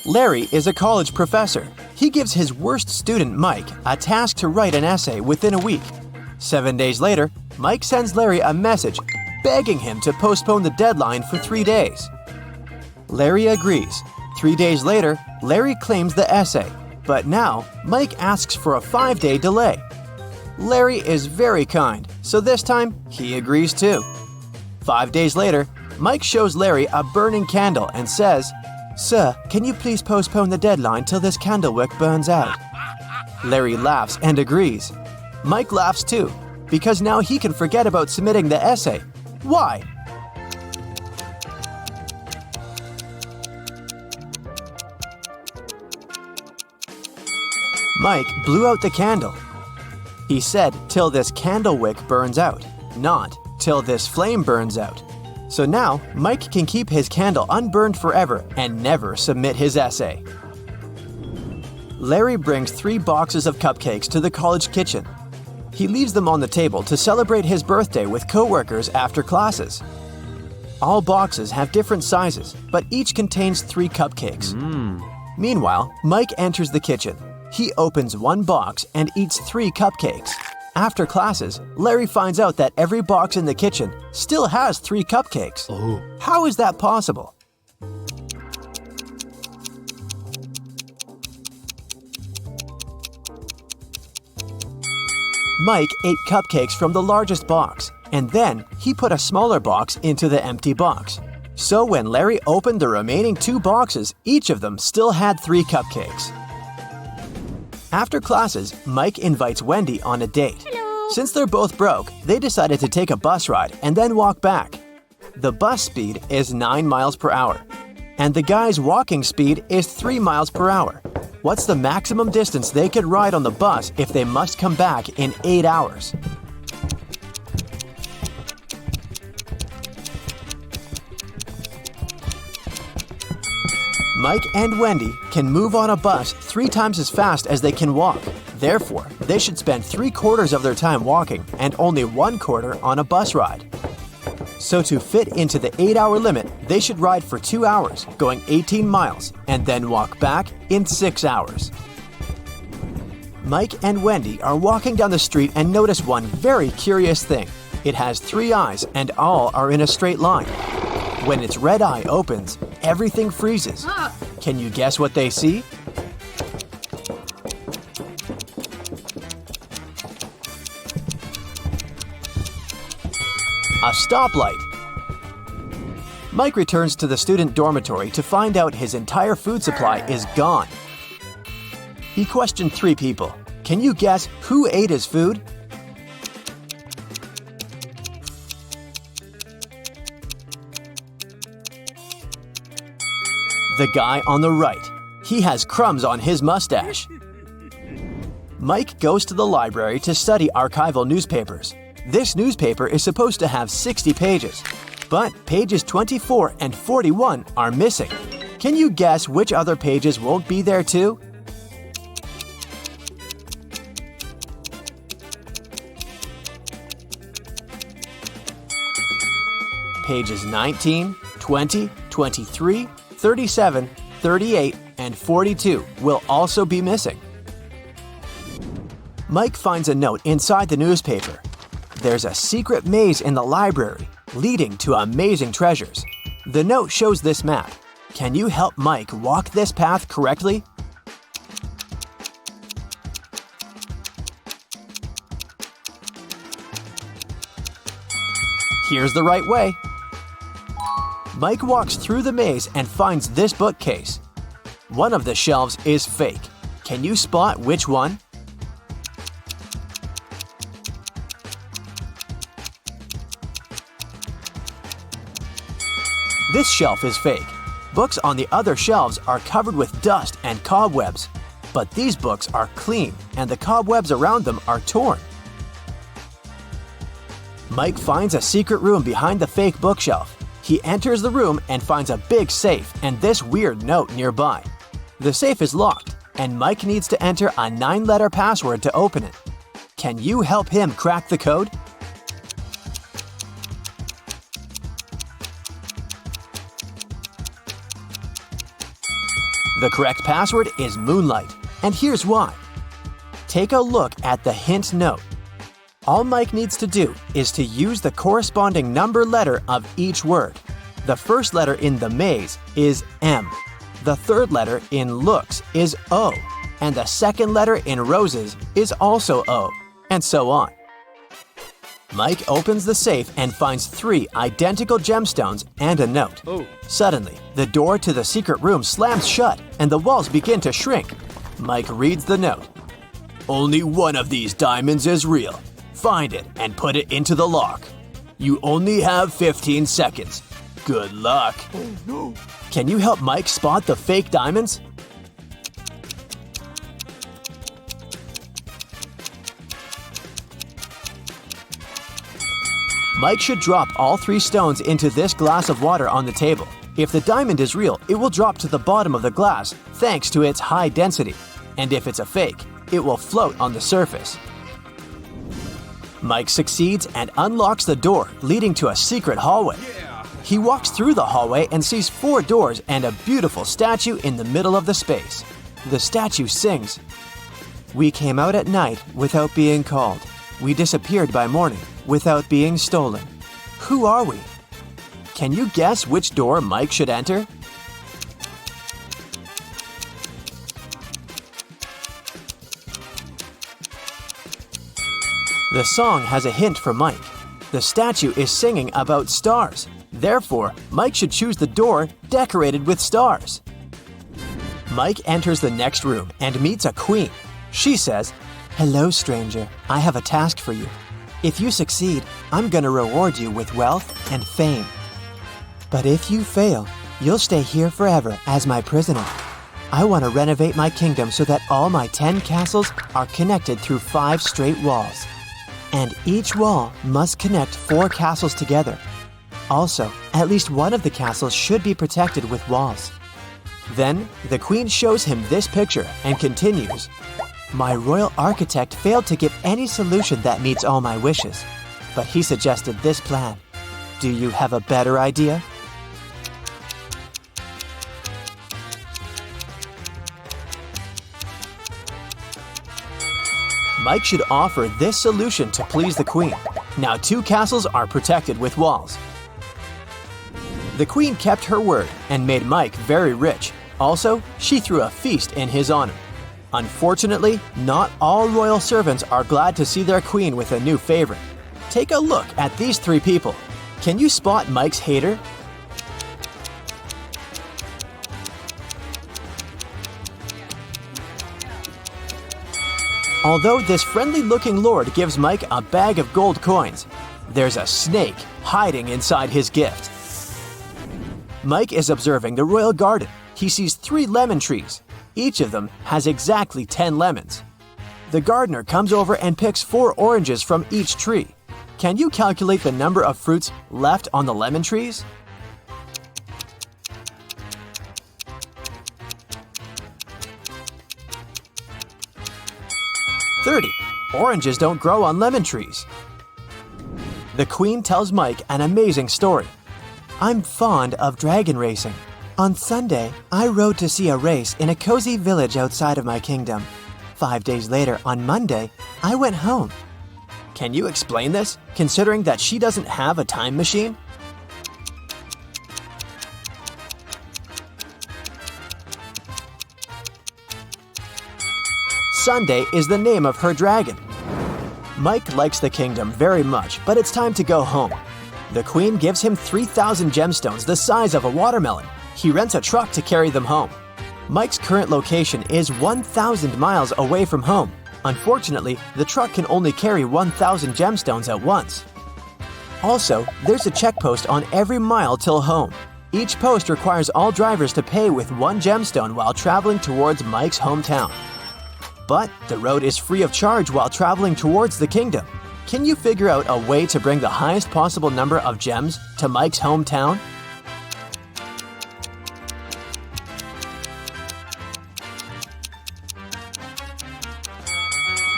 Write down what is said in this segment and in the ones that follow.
Larry is a college professor. He gives his worst student, Mike, a task to write an essay within a week. 7 days later, Mike sends Larry a message begging him to postpone the deadline for 3 days. Larry agrees. 3 days later, Larry claims the essay, but now Mike asks for a 5-day delay. Larry is very kind, so this time he agrees too. 5 days later, Mike shows Larry a burning candle and says, "Sir, can you please postpone the deadline till this candle wick burns out?" Larry laughs and agrees. Mike laughs too, because now he can forget about submitting the essay. Why? Mike blew out the candle. He said, "Till this candle wick burns out," not "till this flame burns out." So now, Mike can keep his candle unburned forever and never submit his essay. Larry brings 3 boxes of cupcakes to the college kitchen. He leaves them on the table to celebrate his birthday with coworkers after classes. All boxes have different sizes, but each contains 3 cupcakes. Meanwhile, Mike enters the kitchen. He opens one box and eats 3 cupcakes. After classes, Larry finds out that every box in the kitchen still has 3 cupcakes. How is that possible? Mike ate cupcakes from the largest box, and then he put a smaller box into the empty box. So when Larry opened the remaining 2 boxes, each of them still had 3 cupcakes. After classes, Mike invites Wendy on a date. Hello. Since they're both broke, they decided to take a bus ride and then walk back. The bus speed is 9 miles per hour, and the guy's walking speed is 3 miles per hour. What's the maximum distance they could ride on the bus if they must come back in 8 hours? Mike and Wendy can move on a bus 3 times as fast as they can walk. Therefore, they should spend 3/4 of their time walking and only 1/4 on a bus ride. So to fit into the 8-hour limit, they should ride for 2 hours, going 18 miles, and then walk back in 6 hours. Mike and Wendy are walking down the street and notice one very curious thing. It has 3 eyes and all are in a straight line. When its red eye opens, everything freezes. Can you guess what they see? A stoplight. Mike returns to the student dormitory to find out his entire food supply is gone. He questioned 3 people. Can you guess who ate his food? The guy on the right. He has crumbs on his mustache. Mike goes to the library to study archival newspapers. This newspaper is supposed to have 60 pages, but pages 24 and 41 are missing. Can you guess which other pages won't be there too? Pages 19, 20, 23, 37, 38, and 42 will also be missing. Mike finds a note inside the newspaper. There's a secret maze in the library, leading to amazing treasures. The note shows this map. Can you help Mike walk this path correctly? Here's the right way. Mike walks through the maze and finds this bookcase. One of the shelves is fake. Can you spot which one? This shelf is fake. Books on the other shelves are covered with dust and cobwebs. But these books are clean and the cobwebs around them are torn. Mike finds a secret room behind the fake bookshelf. He enters the room and finds a big safe and this weird note nearby. The safe is locked, and Mike needs to enter a 9-letter password to open it. Can you help him crack the code? The correct password is Moonlight, and here's why. Take a look at the hint note. All Mike needs to do is to use the corresponding number letter of each word. The first letter in the maze is M. The third letter in looks is O, and the second letter in roses is also O, and so on. Mike opens the safe and finds 3 identical gemstones and a note. Suddenly, the door to the secret room slams shut and the walls begin to shrink. Mike reads the note. Only one of these diamonds is real. Find it and put it into the lock. You only have 15 seconds. Good luck. Oh no. Can you help Mike spot the fake diamonds? Mike should drop all 3 stones into this glass of water on the table. If the diamond is real, it will drop to the bottom of the glass thanks to its high density. And if it's a fake, it will float on the surface. Mike succeeds and unlocks the door, leading to a secret hallway. He walks through the hallway and sees 4 doors and a beautiful statue in the middle of the space. The statue sings, "We came out at night without being called. We disappeared by morning without being stolen. Who are we?" Can you guess which door Mike should enter? The song has a hint for Mike. The statue is singing about stars. Therefore, Mike should choose the door decorated with stars. Mike enters the next room and meets a queen. She says, "Hello, stranger. I have a task for you. If you succeed, I'm gonna reward you with wealth and fame. But if you fail, you'll stay here forever as my prisoner. I want to renovate my kingdom so that all my 10 castles are connected through 5 straight walls. And each wall must connect 4 castles together. Also, at least one of the castles should be protected with walls." Then, the queen shows him this picture and continues, "My royal architect failed to give any solution that meets all my wishes, but he suggested this plan. Do you have a better idea?" Mike should offer this solution to please the queen. Now 2 castles are protected with walls. The queen kept her word and made Mike very rich. Also, she threw a feast in his honor. Unfortunately, not all royal servants are glad to see their queen with a new favorite. Take a look at these 3 people. Can you spot Mike's hater? Although this friendly-looking lord gives Mike a bag of gold coins, there's a snake hiding inside his gift. Mike is observing the royal garden. He sees 3 lemon trees. Each of them has exactly 10 lemons. The gardener comes over and picks 4 oranges from each tree. Can you calculate the number of fruits left on the lemon trees? Oranges don't grow on lemon trees. The queen tells Mike an amazing story. "I'm fond of dragon racing. On Sunday, I rode to see a race in a cozy village outside of my kingdom. 5 days later, on Monday, I went home." Can you explain this, considering that she doesn't have a time machine? Sunday is the name of her dragon. Mike likes the kingdom very much, but it's time to go home. The queen gives him 3,000 gemstones the size of a watermelon. He rents a truck to carry them home. Mike's current location is 1,000 miles away from home. Unfortunately, the truck can only carry 1,000 gemstones at once. Also, there's a check post on every mile till home. Each post requires all drivers to pay with 1 gemstone while traveling towards Mike's hometown. But the road is free of charge while traveling towards the kingdom. Can you figure out a way to bring the highest possible number of gems to Mike's hometown?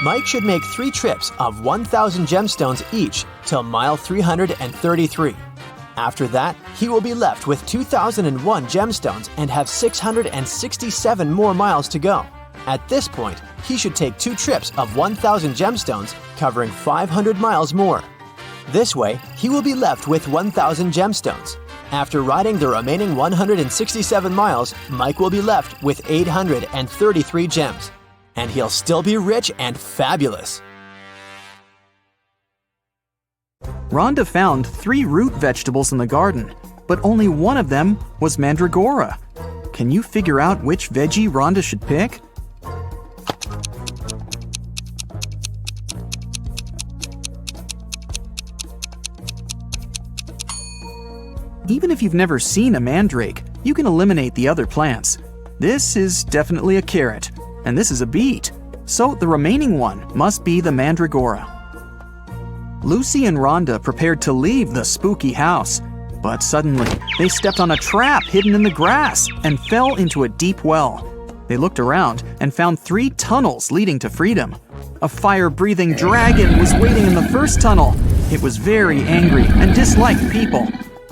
Mike should make 3 trips of 1,000 gemstones each till mile 333. After that, he will be left with 2,001 gemstones and have 667 more miles to go. At this point, he should take 2 trips of 1,000 gemstones, covering 500 miles more. This way, he will be left with 1,000 gemstones. After riding the remaining 167 miles, Mike will be left with 833 gems. And he'll still be rich and fabulous. Rhonda found 3 root vegetables in the garden, but only one of them was mandragora. Can you figure out which veggie Rhonda should pick? Even if you've never seen a mandrake, you can eliminate the other plants. This is definitely a carrot, and this is a beet, so the remaining one must be the mandragora. Lucy and Rhonda prepared to leave the spooky house, but suddenly they stepped on a trap hidden in the grass and fell into a deep well. They looked around and found 3 tunnels leading to freedom. A fire-breathing dragon was waiting in the first tunnel. It was very angry and disliked people.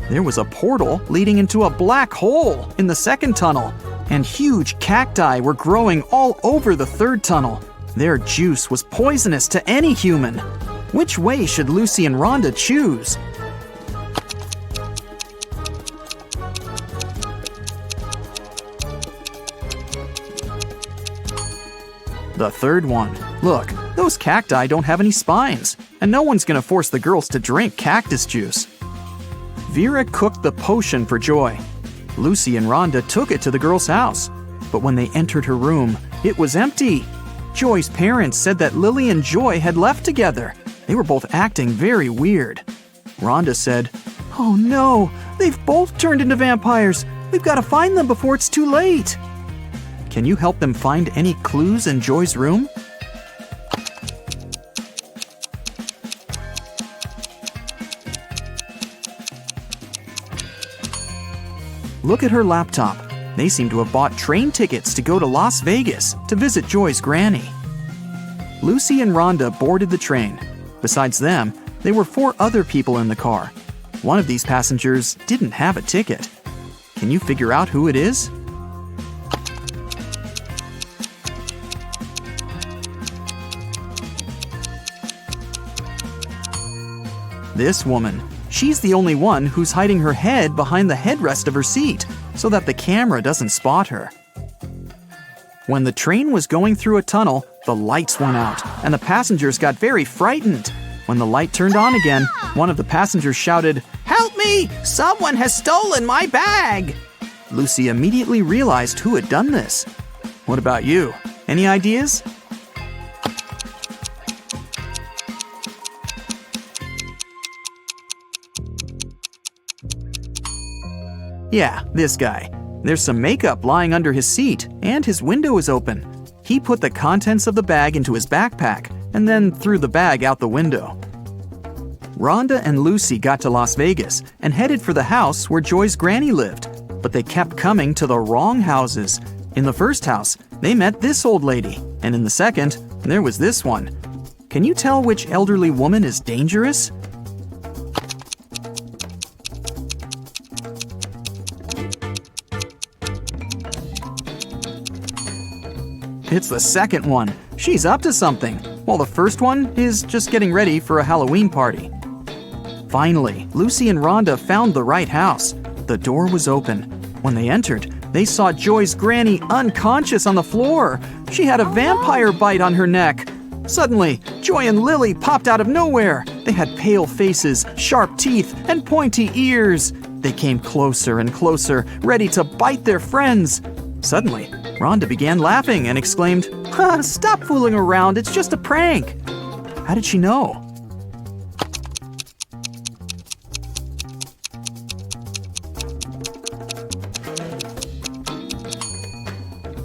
There was a portal leading into a black hole in the second tunnel, and huge cacti were growing all over the third tunnel. Their juice was poisonous to any human. Which way should Lucy and Rhonda choose? The third one. Look, those cacti don't have any spines, and no one's gonna force the girls to drink cactus juice. Vera cooked the potion for Joy. Lucy and Rhonda took it to the girl's house, but when they entered her room, it was empty. Joy's parents said that Lily and Joy had left together. They were both acting very weird. Rhonda said, "Oh no, they've both turned into vampires. We've got to find them before it's too late." Can you help them find any clues in Joy's room? Look at her laptop. They seem to have bought train tickets to go to Las Vegas to visit Joy's granny. Lucy and Rhonda boarded the train. Besides them, there were 4 other people in the car. One of these passengers didn't have a ticket. Can you figure out who it is? This woman. She's the only one who's hiding her head behind the headrest of her seat so that the camera doesn't spot her. When the train was going through a tunnel, the lights went out and the passengers got very frightened. When the light turned on again, one of the passengers shouted, "Help me! Someone has stolen my bag!" Lucy immediately realized who had done this. What about you? Any ideas? Yeah, this guy. There's some makeup lying under his seat, and his window is open. He put the contents of the bag into his backpack, and then threw the bag out the window. Rhonda and Lucy got to Las Vegas and headed for the house where Joy's granny lived, but they kept coming to the wrong houses. In the first house, they met this old lady, and in the second, there was this one. Can you tell which elderly woman is dangerous? It's the second one. She's up to something, while the first one is just getting ready for a Halloween party. Finally, Lucy and Rhonda found the right house. The door was open. When they entered, they saw Joy's granny unconscious on the floor. She had a vampire bite on her neck. Suddenly, Joy and Lily popped out of nowhere. They had pale faces, sharp teeth, and pointy ears. They came closer and closer, ready to bite their friends. Suddenly, Rhonda began laughing and exclaimed, "Stop fooling around, it's just a prank." How did she know?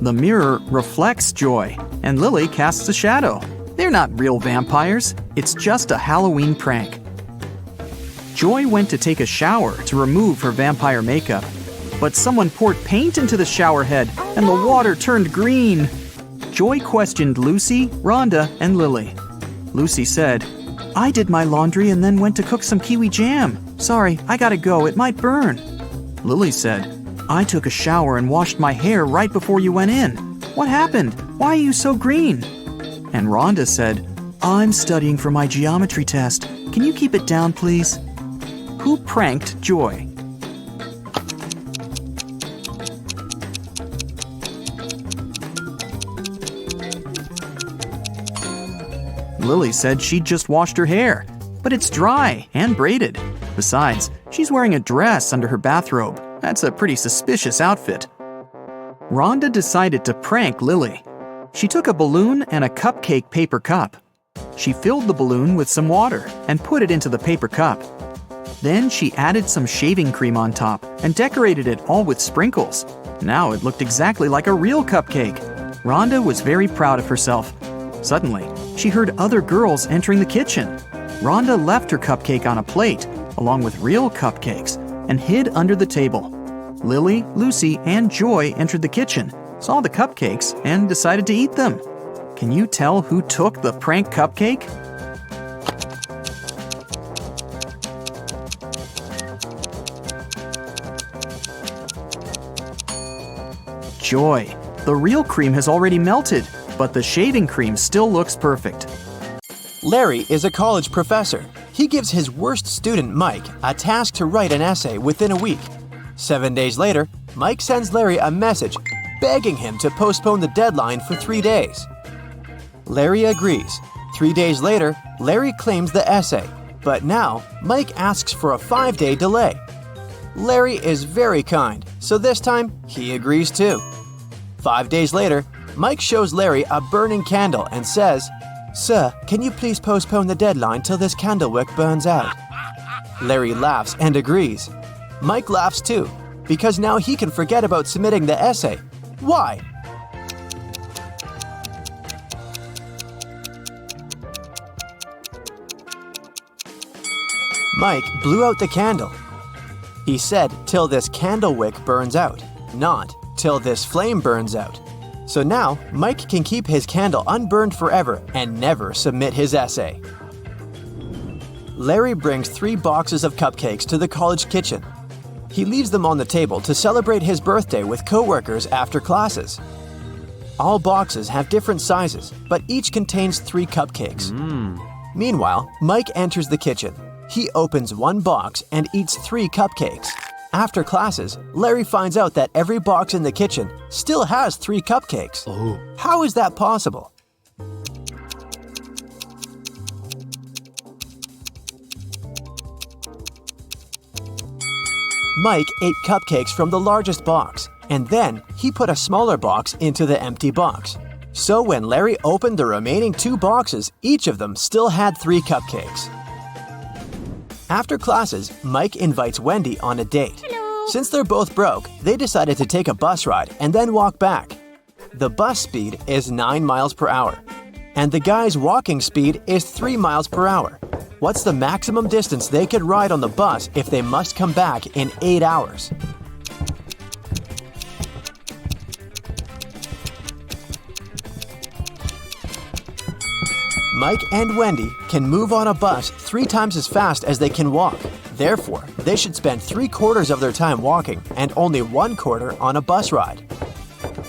The mirror reflects Joy, and Lily casts a shadow. They're not real vampires, it's just a Halloween prank. Joy went to take a shower to remove her vampire makeup, but someone poured paint into the shower head, and the water turned green. Joy questioned Lucy, Rhonda, and Lily. Lucy said, "I did my laundry and then went to cook some kiwi jam. Sorry, I gotta go, it might burn. Lily said, I took a shower and washed my hair right before you went in. What happened? Why are you so green? And Rhonda said, I'm studying for my geometry test. Can you keep it down, please? Who pranked Joy? Lily said she'd just washed her hair, but it's dry and braided. Besides, she's wearing a dress under her bathrobe. That's a pretty suspicious outfit. Rhonda decided to prank Lily. She took a balloon and a cupcake paper cup. She filled the balloon with some water and put it into the paper cup. Then she added some shaving cream on top and decorated it all with sprinkles. Now it looked exactly like a real cupcake. Rhonda was very proud of herself. Suddenly, she heard other girls entering the kitchen. Rhonda left her cupcake on a plate, along with real cupcakes, and hid under the table. Lily, Lucy, and Joy entered the kitchen, saw the cupcakes, and decided to eat them. Can you tell who took the prank cupcake? Joy. The real cream has already melted, but the shaving cream still looks perfect. Larry is a college professor. He gives his worst student, Mike, a task to write an essay within a week. 7 days later, Mike sends Larry a message begging him to postpone the deadline for 3 days. Larry agrees. 3 days later, Larry claims the essay, but now Mike asks for a 5-day delay. Larry is very kind, so this time he agrees too. 5 days later, Mike shows Larry a burning candle and says, Sir, can you please postpone the deadline till this candle wick burns out? Larry laughs and agrees. Mike laughs too, because now he can forget about submitting the essay. Why? Mike blew out the candle. He said, till this candle wick burns out, not till this flame burns out. So now, Mike can keep his candle unburned forever and never submit his essay. Larry brings 3 boxes of cupcakes to the college kitchen. He leaves them on the table to celebrate his birthday with coworkers after classes. All boxes have different sizes, but each contains 3 cupcakes. Meanwhile, Mike enters the kitchen. He opens one box and eats 3 cupcakes. After classes, Larry finds out that every box in the kitchen still has 3 cupcakes. How is that possible? Mike ate cupcakes from the largest box, and then he put a smaller box into the empty box. So when Larry opened the remaining 2 boxes, each of them still had 3 cupcakes. After classes, Mike invites Wendy on a date. Hello. Since they're both broke, they decided to take a bus ride and then walk back. The bus speed is 9 miles per hour, and the guy's walking speed is 3 miles per hour. What's the maximum distance they could ride on the bus if they must come back in 8 hours? Mike and Wendy can move on a bus 3 times as fast as they can walk. Therefore, they should spend 3/4 of their time walking and only 1/4 on a bus ride.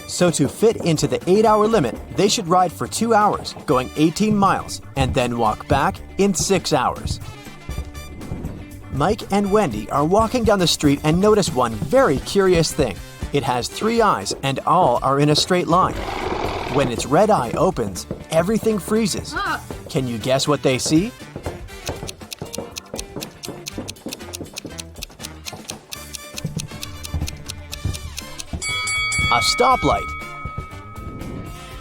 So to fit into the 8-hour limit, they should ride for 2 hours, going 18 miles, and then walk back in 6 hours. Mike and Wendy are walking down the street and notice one very curious thing. It has 3 eyes and all are in a straight line. When its red eye opens, everything freezes. Can you guess what they see? A stoplight.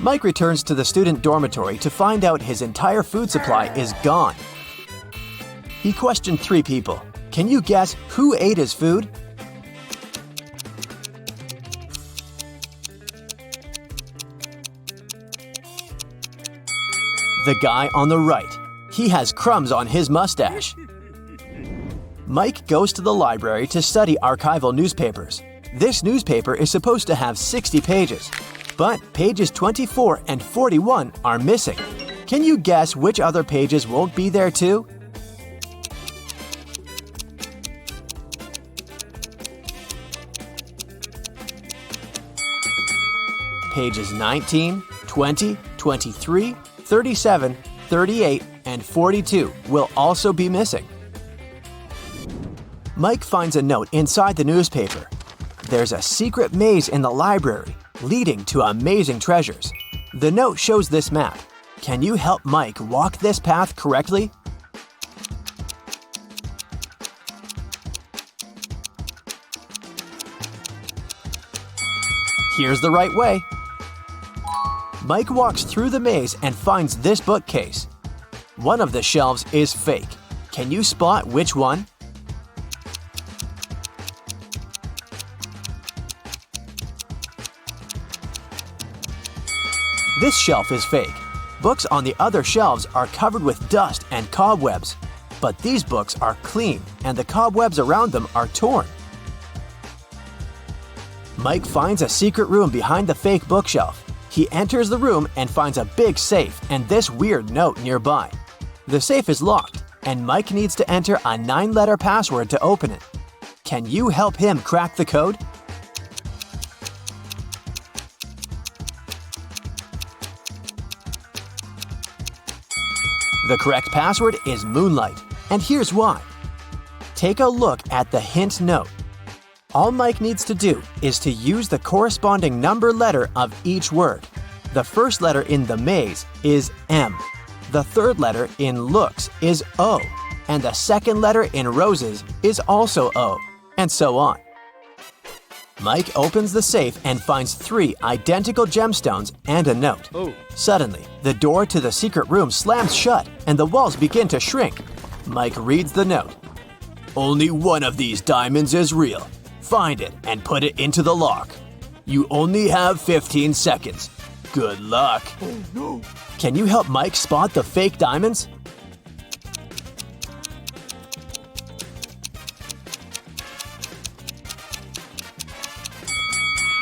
Mike returns to the student dormitory to find out his entire food supply is gone. He questioned 3 people. Can you guess who ate his food? The guy on the right. He has crumbs on his mustache. Mike goes to the library to study archival newspapers. This newspaper is supposed to have 60 pages, but pages 24 and 41 are missing. Can you guess which other pages won't be there too? pages 19, 20, 23, 37, 38, and 42 will also be missing. Mike finds a note inside the newspaper. There's a secret maze in the library leading to amazing treasures. The note shows this map. Can you help Mike walk this path correctly? Here's the right way. Mike walks through the maze and finds this bookcase. One of the shelves is fake. Can you spot which one? This shelf is fake. Books on the other shelves are covered with dust and cobwebs. But these books are clean and the cobwebs around them are torn. Mike finds a secret room behind the fake bookshelf. He enters the room and finds a big safe and this weird note nearby. The safe is locked, and Mike needs to enter a 9-letter password to open it. Can you help him crack the code? The correct password is Moonlight, and here's why. Take a look at the hint note. All Mike needs to do is to use the corresponding number letter of each word. The first letter in the maze is M. The third letter in looks is O. And the second letter in roses is also O. And so on. Mike opens the safe and finds 3 identical gemstones and a note. Suddenly, the door to the secret room slams shut and the walls begin to shrink. Mike reads the note. Only one of these diamonds is real. Find it and put it into the lock. You only have 15 seconds. Good luck. Oh no. Can you help Mike spot the fake diamonds?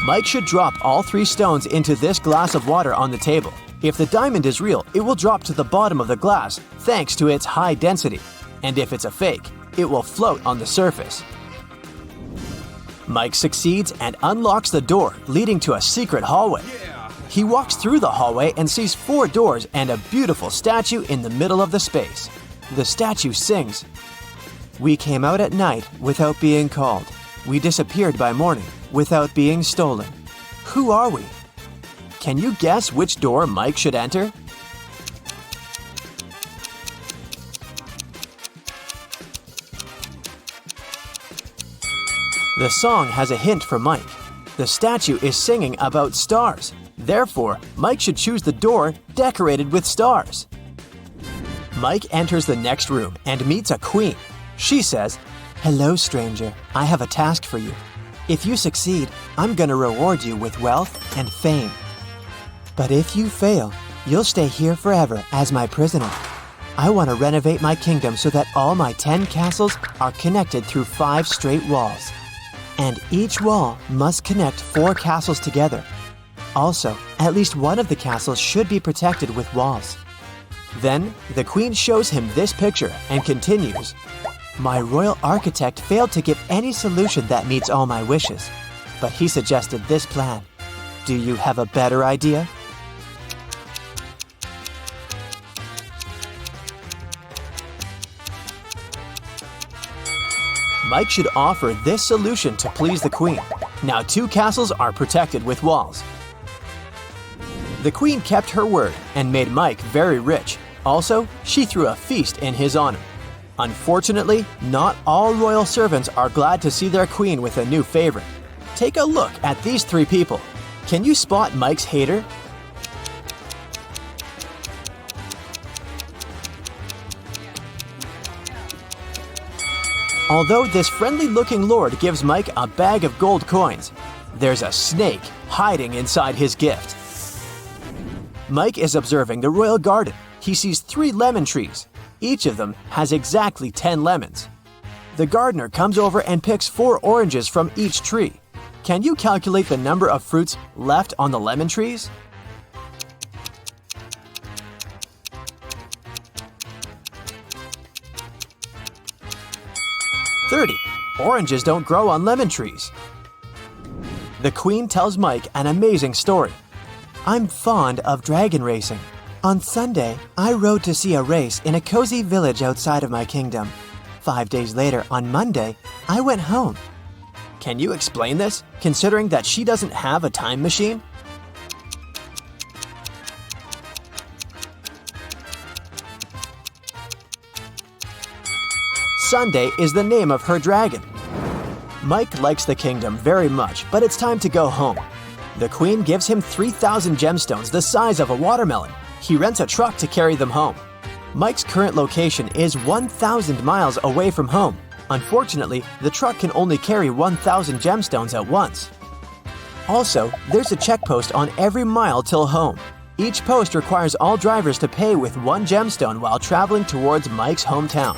Mike should drop all 3 stones into this glass of water on the table. If the diamond is real, it will drop to the bottom of the glass thanks to its high density. And if it's a fake, it will float on the surface. Mike succeeds and unlocks the door, leading to a secret hallway. He walks through the hallway and sees 4 doors and a beautiful statue in the middle of the space. The statue sings, "We came out at night without being called. We disappeared by morning without being stolen. Who are we?" Can you guess which door Mike should enter? The song has a hint for Mike. The statue is singing about stars. Therefore, Mike should choose the door decorated with stars. Mike enters the next room and meets a queen. She says, "Hello, stranger. I have a task for you. If you succeed, I'm gonna reward you with wealth and fame. But if you fail, you'll stay here forever as my prisoner. I want to renovate my kingdom so that all my 10 castles are connected through 5 straight walls. And each wall must connect 4 castles together. Also, at least one of the castles should be protected with walls." Then, the queen shows him this picture and continues, "My royal architect failed to give any solution that meets all my wishes, but he suggested this plan. Do you have a better idea?" Mike should offer this solution to please the queen. Now 2 castles are protected with walls. The queen kept her word and made Mike very rich. Also, she threw a feast in his honor. Unfortunately, not all royal servants are glad to see their queen with a new favorite. Take a look at these 3 people. Can you spot Mike's hater? Although this friendly-looking lord gives Mike a bag of gold coins, there's a snake hiding inside his gift. Mike is observing the royal garden. He sees 3 lemon trees. Each of them has exactly 10 lemons. The gardener comes over and picks 4 oranges from each tree. Can you calculate the number of fruits left on the lemon trees? Oranges don't grow on lemon trees. The queen tells Mike an amazing story. I'm fond of dragon racing. On Sunday, I rode to see a race in a cozy village outside of my kingdom. 5 days later, on Monday, I went home. Can you explain this, considering that she doesn't have a time machine? Sunday is the name of her dragon. Mike likes the kingdom very much, but it's time to go home. The queen gives him 3,000 gemstones the size of a watermelon. He rents a truck to carry them home. Mike's current location is 1,000 miles away from home. Unfortunately, the truck can only carry 1,000 gemstones at once. Also, there's a check post on every mile till home. Each post requires all drivers to pay with 1 gemstone while traveling towards Mike's hometown.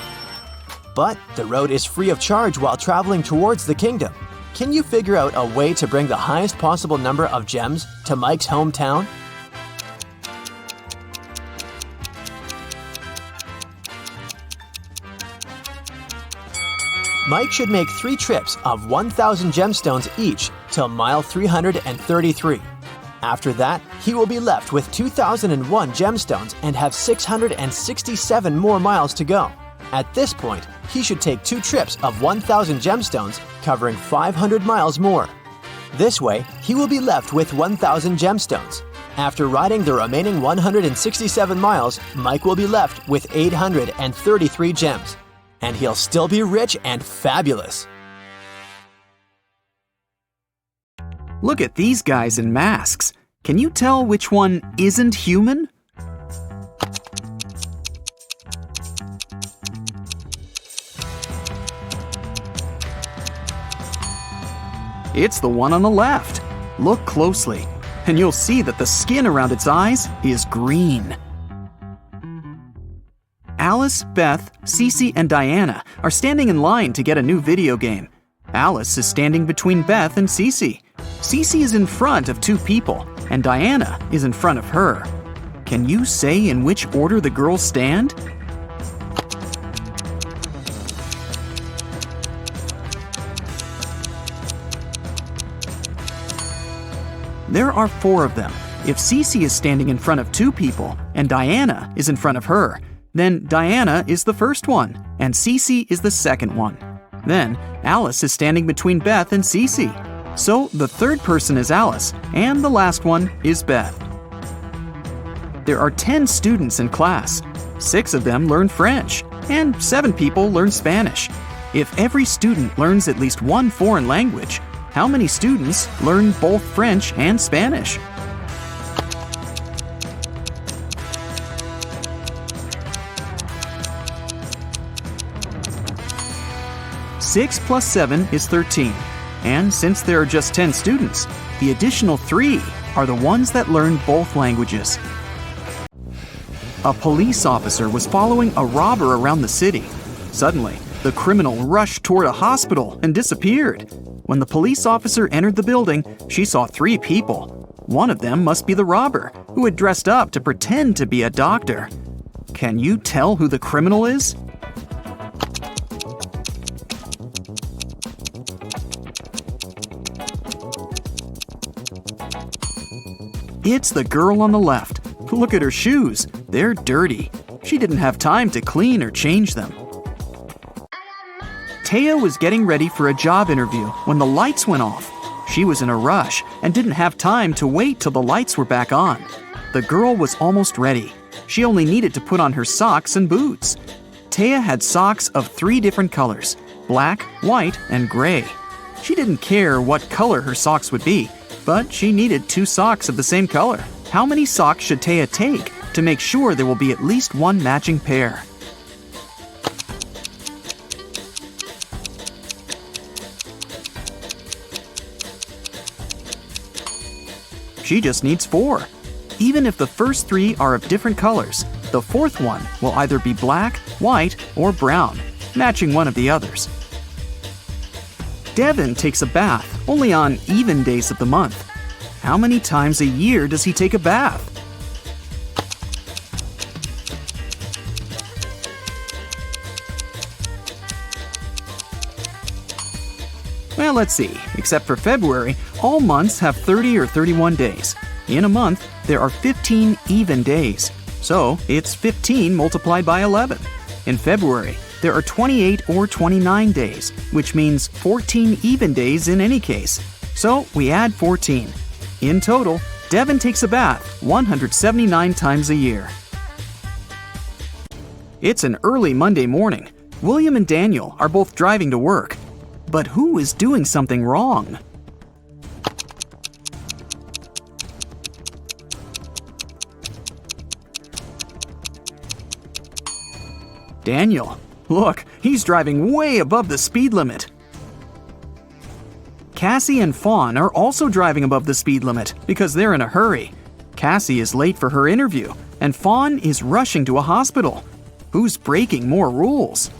But the road is free of charge while traveling towards the kingdom. Can you figure out a way to bring the highest possible number of gems to Mike's hometown? Mike should make 3 trips of 1,000 gemstones each till mile 333. After that, he will be left with 2,001 gemstones and have 667 more miles to go. At this point, he should take 2 trips of 1,000 gemstones, covering 500 miles more. This way, he will be left with 1,000 gemstones. After riding the remaining 167 miles, Mike will be left with 833 gems. And he'll still be rich and fabulous. Look at these guys in masks. Can you tell which one isn't human? It's the one on the left. Look closely, and you'll see that the skin around its eyes is green. Alice, Beth, Cece, and Diana are standing in line to get a new video game. Alice is standing between Beth and Cece. Cece is in front of 2 people, and Diana is in front of her. Can you say in which order the girls stand? There are 4 of them. If Cece is standing in front of 2 people and Diana is in front of her, then Diana is the first one and Cece is the second one. Then Alice is standing between Beth and Cece. So the third person is Alice and the last one is Beth. There are 10 students in class. 6 of them learn French and 7 people learn Spanish. If every student learns at least 1 foreign language, how many students learn both French and Spanish? Six plus 7 is 13. And since there are just 10 students, the additional 3 are the ones that learn both languages. A police officer was following a robber around the city. Suddenly, the criminal rushed toward a hospital and disappeared. When the police officer entered the building, she saw 3 people. One of them must be the robber, who had dressed up to pretend to be a doctor. Can you tell who the criminal is? It's the girl on the left. Look at her shoes. They're dirty. She didn't have time to clean or change them. Taya was getting ready for a job interview when the lights went off. She was in a rush and didn't have time to wait till the lights were back on. The girl was almost ready. She only needed to put on her socks and boots. Taya had socks of 3 different colors: black, white, and gray. She didn't care what color her socks would be, but she needed 2 socks of the same color. How many socks should Taya take to make sure there will be at least 1 matching pair? She just needs 4. Even if the first 3 are of different colors, the 4th one will either be black, white, or brown, matching one of the others. Devin takes a bath only on even days of the month. How many times a year does he take a bath? Well, let's see. Except for February, all months have 30 or 31 days. In a month, there are 15 even days. So it's 15 multiplied by 11. In February, there are 28 or 29 days, which means 14 even days in any case. So we add 14. In total, Devin takes a bath 179 times a year. It's an early Monday morning. William and Daniel are both driving to work. But who is doing something wrong? Daniel. Look, he's driving way above the speed limit. Cassie and Fawn are also driving above the speed limit because they're in a hurry. Cassie is late for her interview, and Fawn is rushing to a hospital. Who's breaking more rules?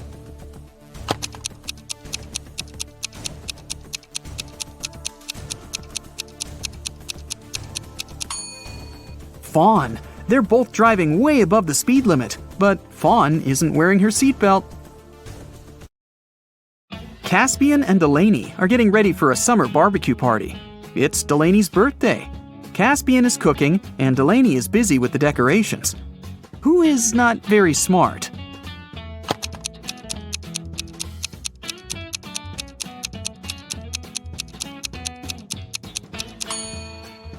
Fawn. They're both driving way above the speed limit, but Fawn isn't wearing her seatbelt. Caspian and Delaney are getting ready for a summer barbecue party. It's Delaney's birthday. Caspian is cooking, and Delaney is busy with the decorations. Who is not very smart?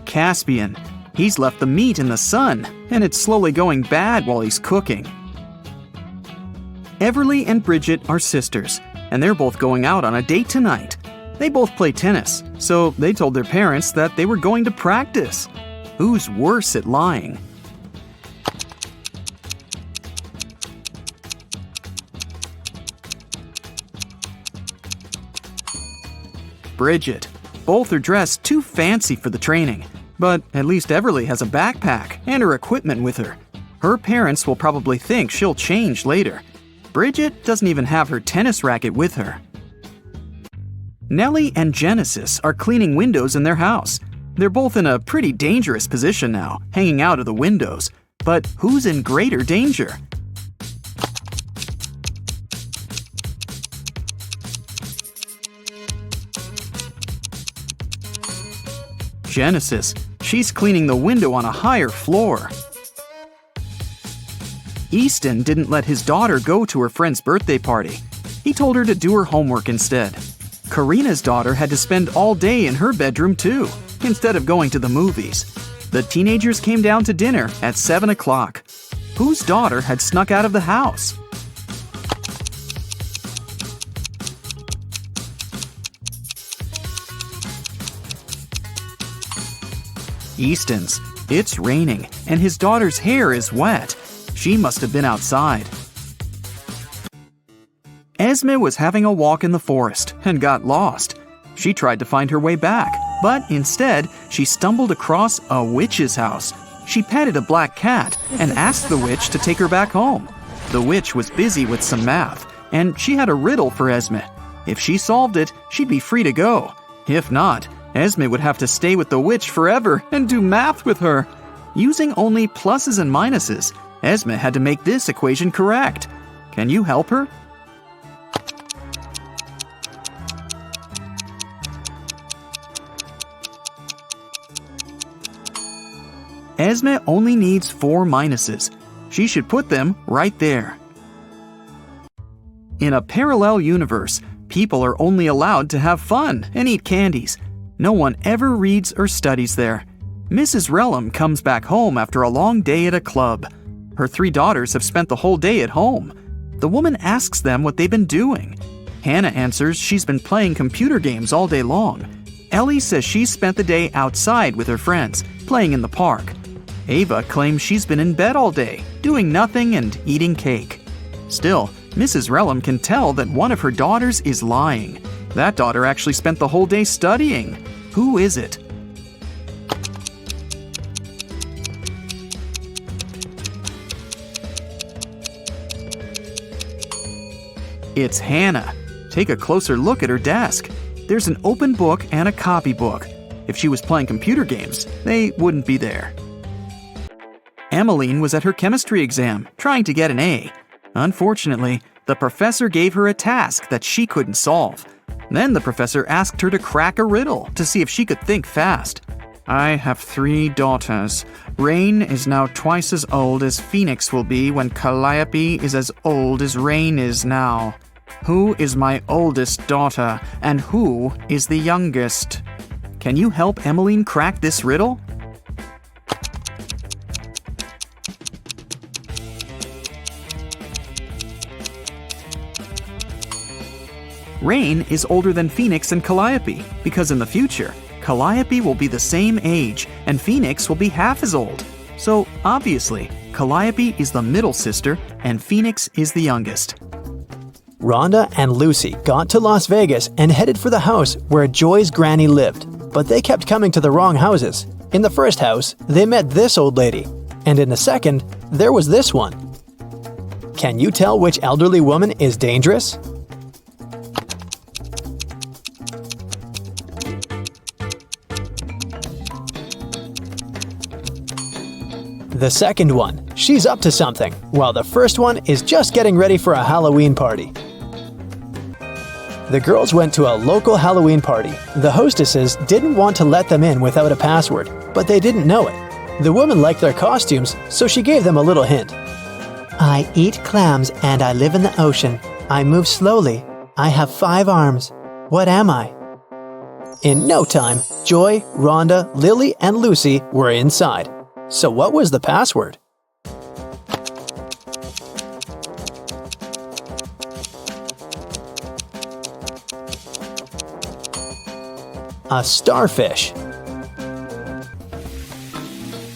Caspian. He's left the meat in the sun, and it's slowly going bad while he's cooking. Everly and Bridget are sisters, and they're both going out on a date tonight. They both play tennis, so they told their parents that they were going to practice. Who's worse at lying? Bridget. Both are dressed too fancy for the training. But at least Everly has a backpack and her equipment with her. Her parents will probably think she'll change later. Bridget doesn't even have her tennis racket with her. Nellie and Genesis are cleaning windows in their house. They're both in a pretty dangerous position now, hanging out of the windows. But who's in greater danger? Genesis. She's cleaning the window on a higher floor. Easton didn't let his daughter go to her friend's birthday party. He told her to do her homework instead. Karina's daughter had to spend all day in her bedroom too, instead of going to the movies. The teenagers came down to dinner at 7 o'clock. Whose daughter had snuck out of the house? Easton's. It's raining, and his daughter's hair is wet. She must have been outside. Esme was having a walk in the forest and got lost. She tried to find her way back, but instead, she stumbled across a witch's house. She petted a black cat and asked the witch to take her back home. The witch was busy with some math, and she had a riddle for Esme. If she solved it, she'd be free to go. If not, Esme would have to stay with the witch forever and do math with her. Using only pluses and minuses, Esme had to make this equation correct. Can you help her? Esme only needs 4 minuses. She should put them right there. In a parallel universe, people are only allowed to have fun and eat candies. No one ever reads or studies there. Mrs. Relham comes back home after a long day at a club. Her 3 daughters have spent the whole day at home. The woman asks them what they've been doing. Hannah answers she's been playing computer games all day long. Ellie says she's spent the day outside with her friends, playing in the park. Ava claims she's been in bed all day, doing nothing and eating cake. Still, Mrs. Relham can tell that one of her daughters is lying. That daughter actually spent the whole day studying. Who is it? It's Hannah. Take a closer look at her desk. There's an open book and a copybook. If she was playing computer games, they wouldn't be there. Emmeline was at her chemistry exam, trying to get an A. Unfortunately, the professor gave her a task that she couldn't solve. Then the professor asked her to crack a riddle to see if she could think fast. I have 3 daughters. Rain is now twice as old as Phoenix will be when Calliope is as old as Rain is now. Who is my oldest daughter, and who is the youngest? Can you help Emmeline crack this riddle? Rain is older than Phoenix and Calliope, because in the future, Calliope will be the same age, and Phoenix will be half as old. So, obviously, Calliope is the middle sister, and Phoenix is the youngest. Rhonda and Lucy got to Las Vegas and headed for the house where Joy's granny lived, but they kept coming to the wrong houses. In the first house, they met this old lady, and in the second, there was this one. Can you tell which elderly woman is dangerous? The second one, she's up to something, while the first one is just getting ready for a Halloween party. The girls went to a local Halloween party. The hostesses didn't want to let them in without a password, but they didn't know it. The woman liked their costumes, so she gave them a little hint. I eat clams and I live in the ocean. I move slowly. I have 5 arms. What am I? In no time, Joy, Rhonda, Lily, and Lucy were inside. So what was the password? A starfish.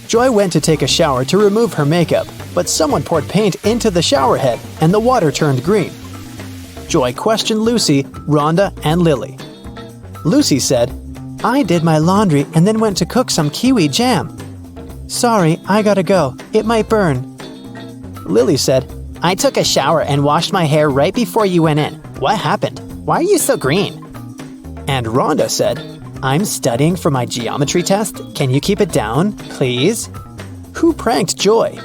Joy went to take a shower to remove her makeup, but someone poured paint into the shower head and the water turned green. Joy questioned Lucy, Rhonda, and Lily. Lucy said, I did my laundry and then went to cook some kiwi jam. Sorry, I gotta go. It might burn. Lily said, I took a shower and washed my hair right before you went in. What happened? Why are you so green? And Rhonda said, I'm studying for my geometry test. Can you keep it down, please? Who pranked Joy?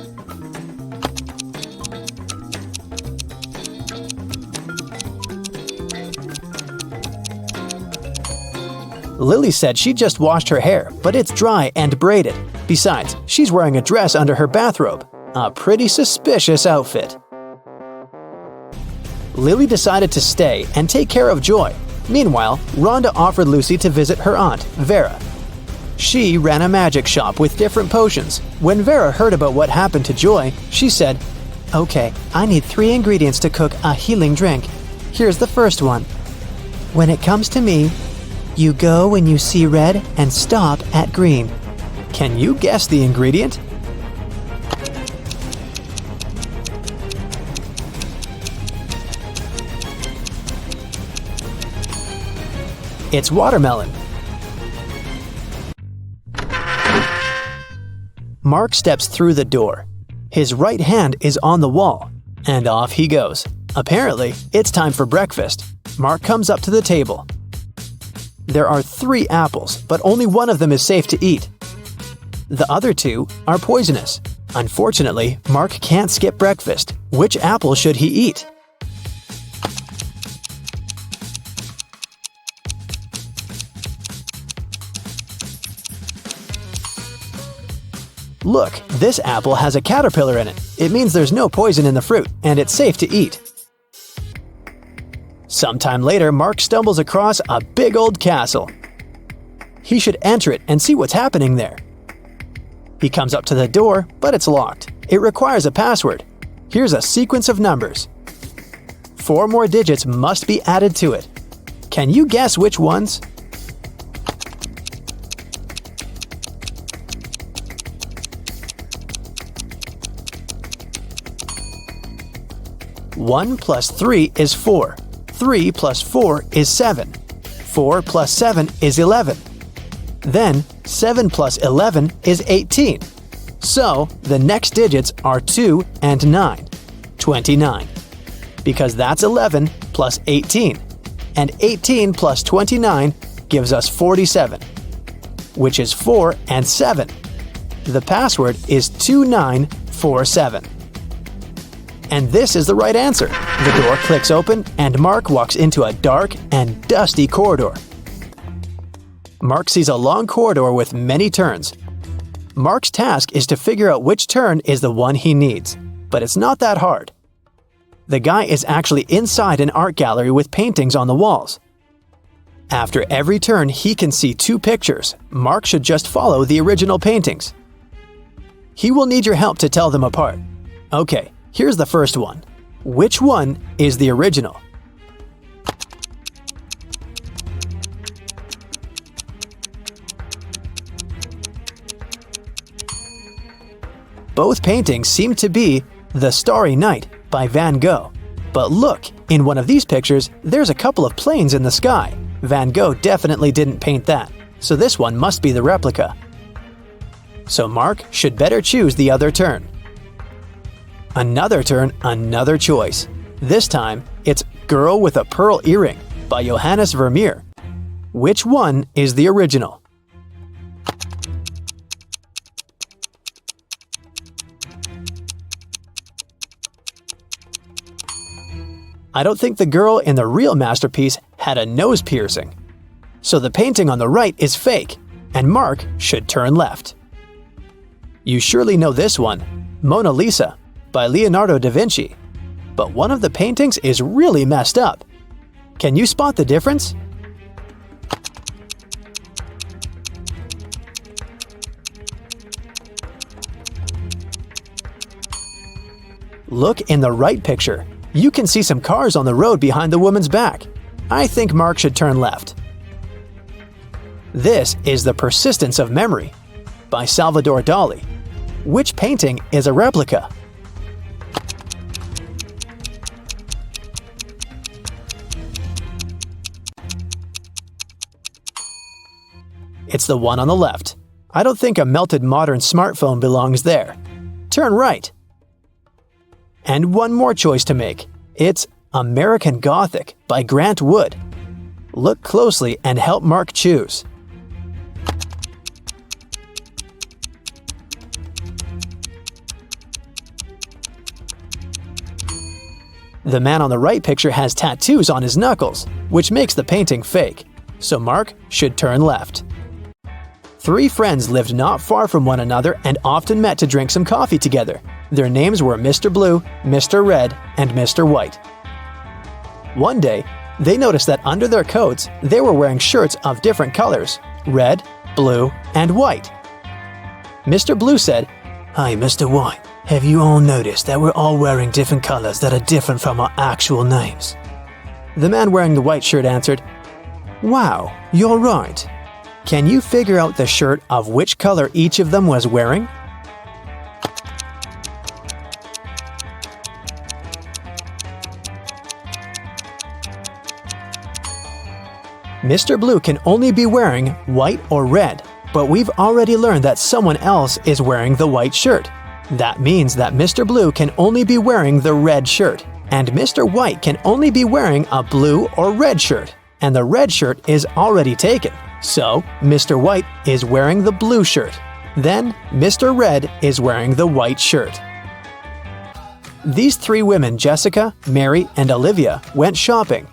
Lily said she just washed her hair, but it's dry and braided. Besides, she's wearing a dress under her bathrobe. A pretty suspicious outfit. Lily decided to stay and take care of Joy. Meanwhile, Rhonda offered Lucy to visit her aunt, Vera. She ran a magic shop with different potions. When Vera heard about what happened to Joy, she said, Okay, I need 3 ingredients to cook a healing drink. Here's the first one. When it comes to me, you go when you see red and stop at green. Can you guess the ingredient? It's watermelon. Mark steps through the door. His right hand is on the wall, and off he goes. Apparently, it's time for breakfast. Mark comes up to the table. There are 3 apples, but only one of them is safe to eat. The other 2 are poisonous. Unfortunately, Mark can't skip breakfast. Which apple should he eat? Look, this apple has a caterpillar in it. It means there's no poison in the fruit, and it's safe to eat. Sometime later, Mark stumbles across a big old castle. He should enter it and see what's happening there. He comes up to the door, but it's locked. It requires a password. Here's a sequence of numbers. 4 more digits must be added to it. Can you guess which ones? One plus 3 is 4. 3 plus 4 is 7. 4 plus 7 is 11. Then 7 plus 11 is 18. So the next digits are 2 and 9. 29. Because that's 11 plus 18. And 18 plus 29 gives us 47, which is 4 and 7. The password is 2947. And this is the right answer. The door clicks open and Mark walks into a dark and dusty corridor. Mark sees a long corridor with many turns. Mark's task is to figure out which turn is the one he needs, but it's not that hard. The guy is actually inside an art gallery with paintings on the walls. After every turn, he can see 2 pictures. Mark should just follow the original paintings. He will need your help to tell them apart. Okay, here's the first one. Which one is the original? Both paintings seem to be The Starry Night by Van Gogh. But look, in one of these pictures, there's a couple of planes in the sky. Van Gogh definitely didn't paint that, so this one must be the replica. So Mark should better choose the other turn. Another turn, another choice. This time, it's Girl with a Pearl Earring by Johannes Vermeer. Which one is the original? I don't think the girl in the real masterpiece had a nose piercing. So the painting on the right is fake, and Mark should turn left. You surely know this one, Mona Lisa by Leonardo da Vinci. But one of the paintings is really messed up. Can you spot the difference? Look in the right picture. You can see some cars on the road behind the woman's back. I think Mark should turn left. This is The Persistence of Memory by Salvador Dali. Which painting is a replica? It's the one on the left. I don't think a melted modern smartphone belongs there. Turn right. And one more choice to make. It's American Gothic by Grant Wood. Look closely and help Mark choose. The man on the right picture has tattoos on his knuckles, which makes the painting fake. So Mark should turn left. 3 friends lived not far from one another and often met to drink some coffee together. Their names were Mr. Blue, Mr. Red, and Mr. White. One day, they noticed that under their coats, they were wearing shirts of different colors: red, blue, and white. Mr. Blue said, "Hi, Mr. White. Have you all noticed that we're all wearing different colors that are different from our actual names?" The man wearing the white shirt answered, "Wow, you're right. Can you figure out the shirt of which color each of them was wearing?" Mr. Blue can only be wearing white or red, but we've already learned that someone else is wearing the white shirt. That means that Mr. Blue can only be wearing the red shirt, and Mr. White can only be wearing a blue or red shirt, and the red shirt is already taken. So, Mr. White is wearing the blue shirt. Then, Mr. Red is wearing the white shirt. These 3 women, Jessica, Mary, and Olivia, went shopping.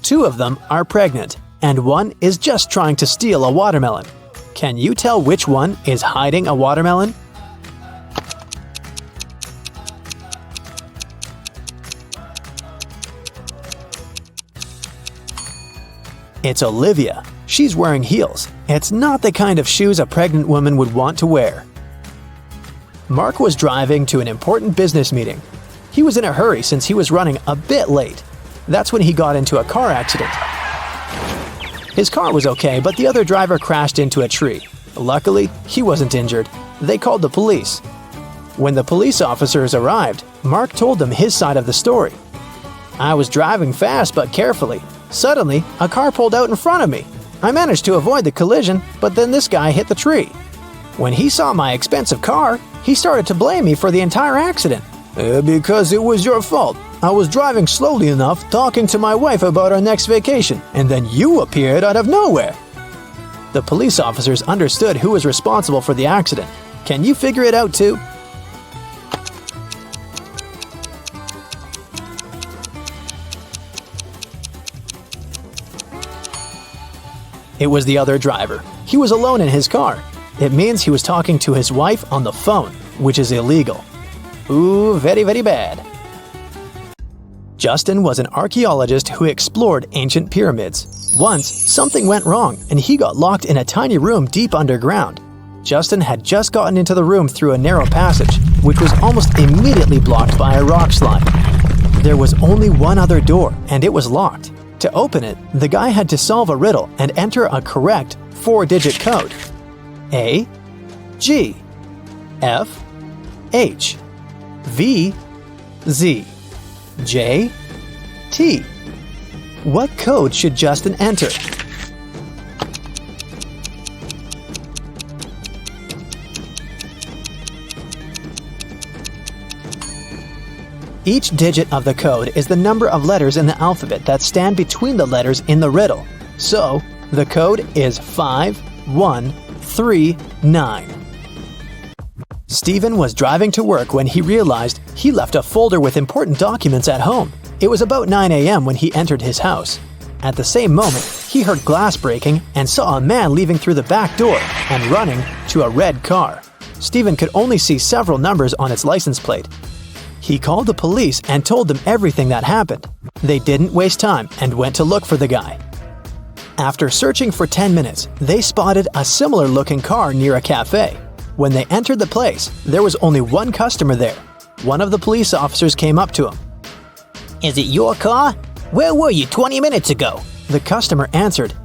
2 of them are pregnant, and one is just trying to steal a watermelon. Can you tell which one is hiding a watermelon? It's Olivia. She's wearing heels. It's not the kind of shoes a pregnant woman would want to wear. Mark was driving to an important business meeting. He was in a hurry since he was running a bit late. That's when he got into a car accident. His car was okay, but the other driver crashed into a tree. Luckily, he wasn't injured. They called the police. When the police officers arrived, Mark told them his side of the story. "I was driving fast but carefully. Suddenly, a car pulled out in front of me. I managed to avoid the collision, but then this guy hit the tree. When he saw my expensive car, he started to blame me for the entire accident. Because it was your fault. I was driving slowly enough, talking to my wife about our next vacation, and then you appeared out of nowhere." The police officers understood who was responsible for the accident. Can you figure it out too? It was the other driver. He was alone in his car. It means he was talking to his wife on the phone, which is illegal. Ooh, very, very bad. Justin was an archaeologist who explored ancient pyramids. Once, something went wrong and he got locked in a tiny room deep underground. Justin had just gotten into the room through a narrow passage, which was almost immediately blocked by a rock slide. There was only one other door, and it was locked. To open it, the guy had to solve a riddle and enter a correct 4-digit code. A, G, F, H, V, Z, J, T. What code should Justin enter? Each digit of the code is the number of letters in the alphabet that stand between the letters in the riddle. So, the code is 5139. Stephen was driving to work when he realized he left a folder with important documents at home. It was about 9 a.m. when he entered his house. At the same moment, he heard glass breaking and saw a man leaving through the back door and running to a red car. Stephen could only see several numbers on its license plate. He called the police and told them everything that happened. They didn't waste time and went to look for the guy. After searching for 10 minutes, they spotted a similar-looking car near a cafe. When they entered the place, there was only one customer there. One of the police officers came up to him. "Is it your car? Where were you 20 minutes ago?" The customer answered,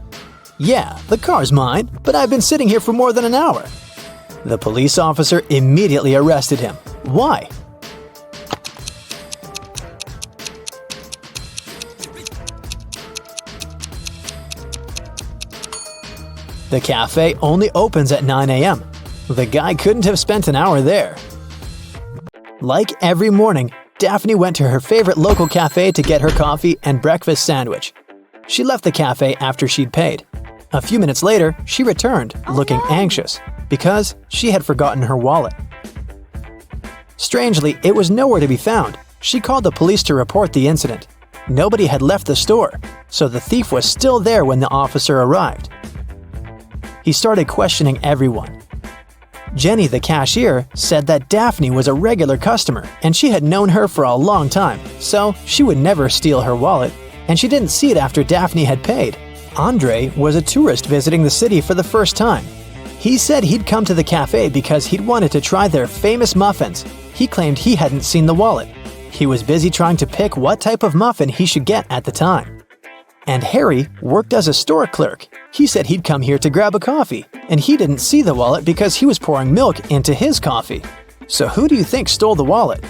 "Yeah, the car's mine, but I've been sitting here for more than an hour." The police officer immediately arrested him. Why? The cafe only opens at 9 a.m. The guy couldn't have spent an hour there. Like every morning, Daphne went to her favorite local cafe to get her coffee and breakfast sandwich. She left the cafe after she'd paid. A few minutes later, she returned, looking anxious, because she had forgotten her wallet. Strangely, it was nowhere to be found. She called the police to report the incident. Nobody had left the store, so the thief was still there when the officer arrived. He started questioning everyone. Jenny, the cashier, said that Daphne was a regular customer and she had known her for a long time, so she would never steal her wallet, and she didn't see it after Daphne had paid. Andre was a tourist visiting the city for the first time. He said he'd come to the cafe because he'd wanted to try their famous muffins. He claimed he hadn't seen the wallet. He was busy trying to pick what type of muffin he should get at the time. And Harry worked as a store clerk. He said he'd come here to grab a coffee, and he didn't see the wallet because he was pouring milk into his coffee. So who do you think stole the wallet?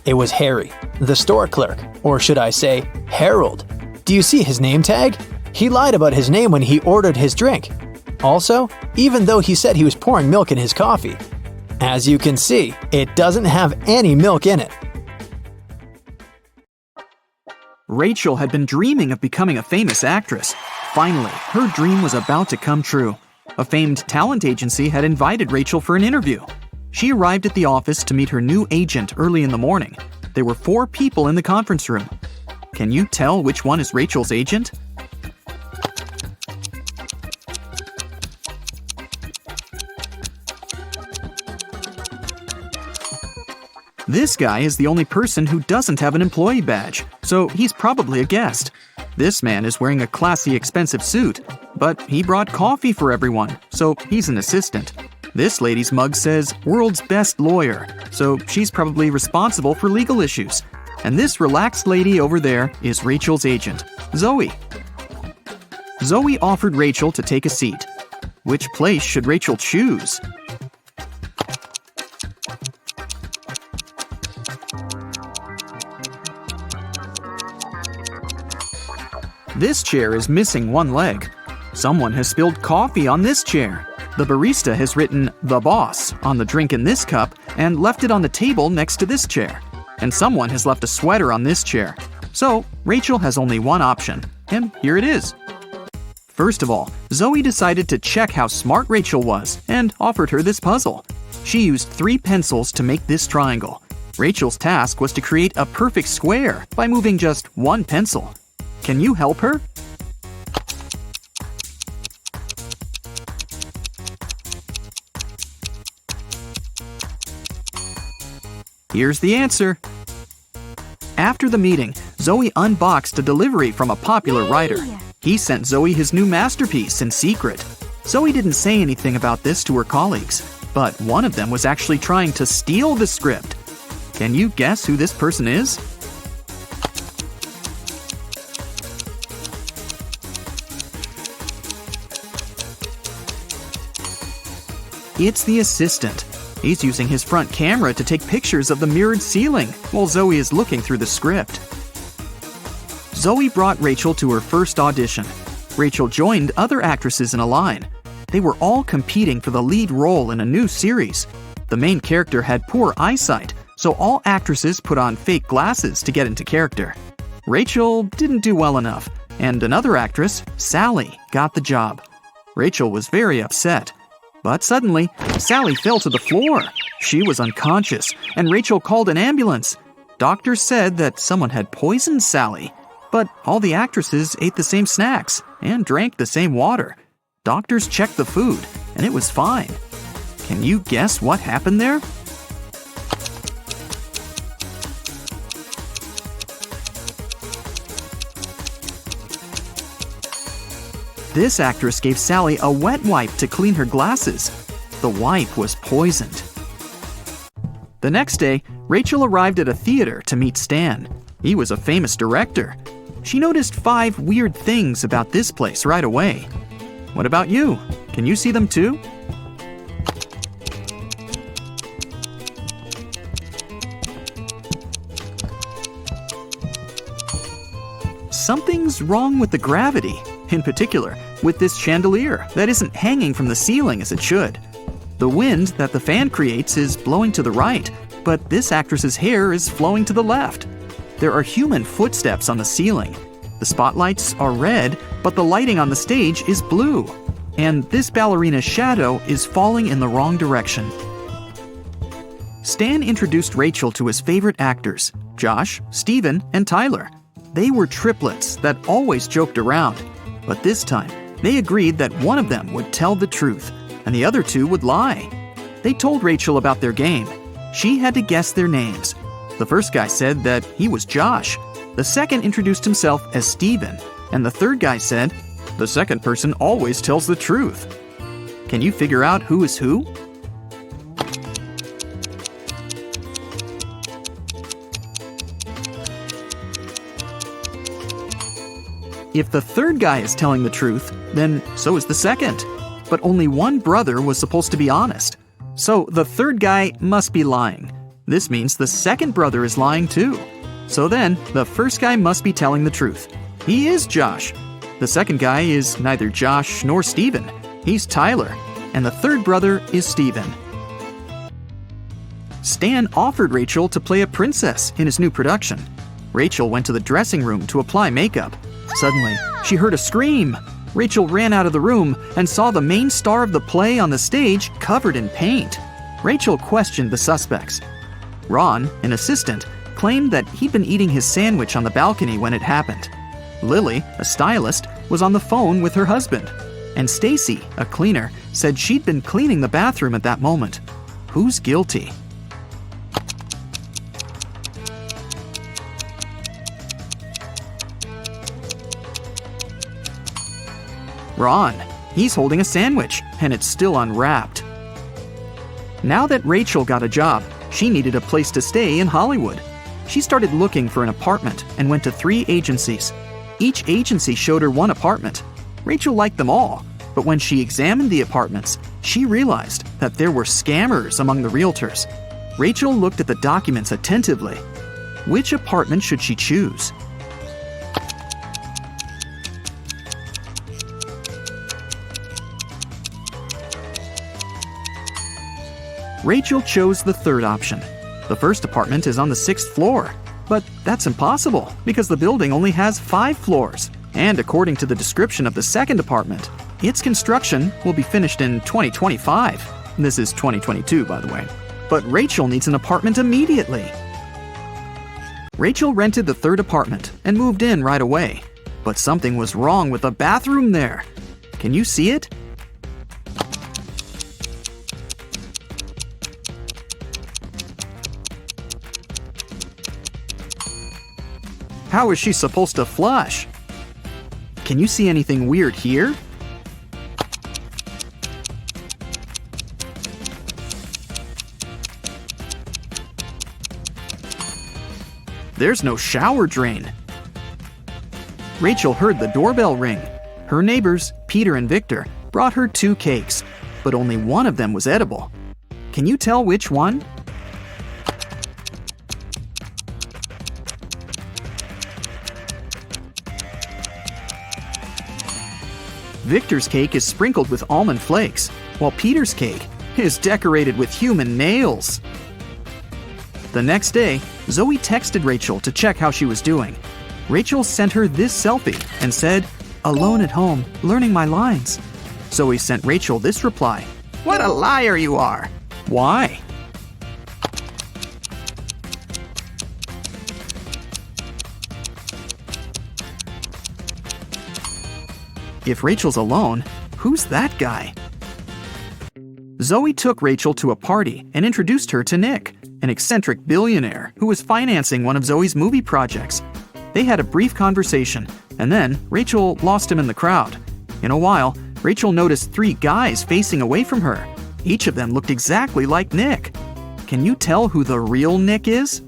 It was Harry, the store clerk, or should I say, Harold. Do you see his name tag? He lied about his name when he ordered his drink. Also, even though he said he was pouring milk in his coffee, as you can see, it doesn't have any milk in it. Rachel had been dreaming of becoming a famous actress. Finally, her dream was about to come true. A famed talent agency had invited Rachel for an interview. She arrived at the office to meet her new agent early in the morning. There were 4 people in the conference room. Can you tell which one is Rachel's agent? This guy is the only person who doesn't have an employee badge, so he's probably a guest. This man is wearing a classy, expensive suit, but he brought coffee for everyone, so he's an assistant. This lady's mug says "World's Best Lawyer," so she's probably responsible for legal issues. And this relaxed lady over there is Rachel's agent, Zoe. Zoe offered Rachel to take a seat. Which place should Rachel choose? This chair is missing one leg. Someone has spilled coffee on this chair. The barista has written "The Boss" on the drink in this cup and left it on the table next to this chair. And someone has left a sweater on this chair. So, Rachel has only one option, and here it is. First of all, Zoe decided to check how smart Rachel was and offered her this puzzle. She used 3 pencils to make this triangle. Rachel's task was to create a perfect square by moving just 1 pencil. Can you help her? Here's the answer. After the meeting, Zoe unboxed a delivery from a popular writer. He sent Zoe his new masterpiece in secret. Zoe didn't say anything about this to her colleagues, but one of them was actually trying to steal the script. Can you guess who this person is? It's the assistant. He's using his front camera to take pictures of the mirrored ceiling while Zoe is looking through the script. Zoe brought Rachel to her first audition. Rachel joined other actresses in a line. They were all competing for the lead role in a new series. The main character had poor eyesight, so all actresses put on fake glasses to get into character. Rachel didn't do well enough, and another actress, Sally, got the job. Rachel was very upset. But suddenly, Sally fell to the floor. She was unconscious, and Rachel called an ambulance. Doctors said that someone had poisoned Sally. But all the actresses ate the same snacks and drank the same water. Doctors checked the food, and it was fine. Can you guess what happened there? This actress gave Sally a wet wipe to clean her glasses. The wipe was poisoned. The next day, Rachel arrived at a theater to meet Stan. He was a famous director. She noticed 5 weird things about this place right away. What about you? Can you see them too? Something's wrong with the gravity. In particular, with this chandelier that isn't hanging from the ceiling as it should. The wind that the fan creates is blowing to the right, but this actress's hair is flowing to the left. There are human footsteps on the ceiling. The spotlights are red, but the lighting on the stage is blue. And this ballerina's shadow is falling in the wrong direction. Stan introduced Rachel to his favorite actors, Josh, Steven, and Tyler. They were triplets that always joked around. But this time, they agreed that one of them would tell the truth, and the other 2 would lie. They told Rachel about their game. She had to guess their names. The first guy said that he was Josh. The second introduced himself as Steven, and the third guy said, "The second person always tells the truth." Can you figure out who is who? If the third guy is telling the truth, then so is the second. But only one brother was supposed to be honest. So the third guy must be lying. This means the second brother is lying too. So then, the first guy must be telling the truth. He is Josh. The second guy is neither Josh nor Steven. He's Tyler. And the third brother is Steven. Stan offered Rachel to play a princess in his new production. Rachel went to the dressing room to apply makeup. Suddenly, she heard a scream. Rachel ran out of the room and saw the main star of the play on the stage covered in paint. Rachel questioned the suspects. Ron, an assistant, claimed that he'd been eating his sandwich on the balcony when it happened. Lily, a stylist, was on the phone with her husband. And Stacy, a cleaner, said she'd been cleaning the bathroom at that moment. Who's guilty? Ron. He's holding a sandwich, and it's still unwrapped. Now that Rachel got a job, she needed a place to stay in Hollywood. She started looking for an apartment and went to 3 agencies. Each agency showed her one apartment. Rachel liked them all, but when she examined the apartments, she realized that there were scammers among the realtors. Rachel looked at the documents attentively. Which apartment should she choose? Rachel chose the third option. The first apartment is on the 6th floor. But that's impossible because the building only has 5 floors. And according to the description of the second apartment, its construction will be finished in 2025. This is 2022, by the way. But Rachel needs an apartment immediately. Rachel rented the third apartment and moved in right away. But something was wrong with the bathroom there. Can you see it? How is she supposed to flush? Can you see anything weird here? There's no shower drain. Rachel heard the doorbell ring. Her neighbors, Peter and Victor, brought her 2 cakes, but only one of them was edible. Can you tell which one? Victor's cake is sprinkled with almond flakes, while Peter's cake is decorated with human nails. The next day, Zoe texted Rachel to check how she was doing. Rachel sent her this selfie and said, "Alone at home, learning my lines." Zoe sent Rachel this reply, "What a liar you are!" Why? If Rachel's alone, who's that guy? Zoe took Rachel to a party and introduced her to Nick, an eccentric billionaire who was financing one of Zoe's movie projects. They had a brief conversation, and then Rachel lost him in the crowd. In a while, Rachel noticed 3 guys facing away from her. Each of them looked exactly like Nick. Can you tell who the real Nick is?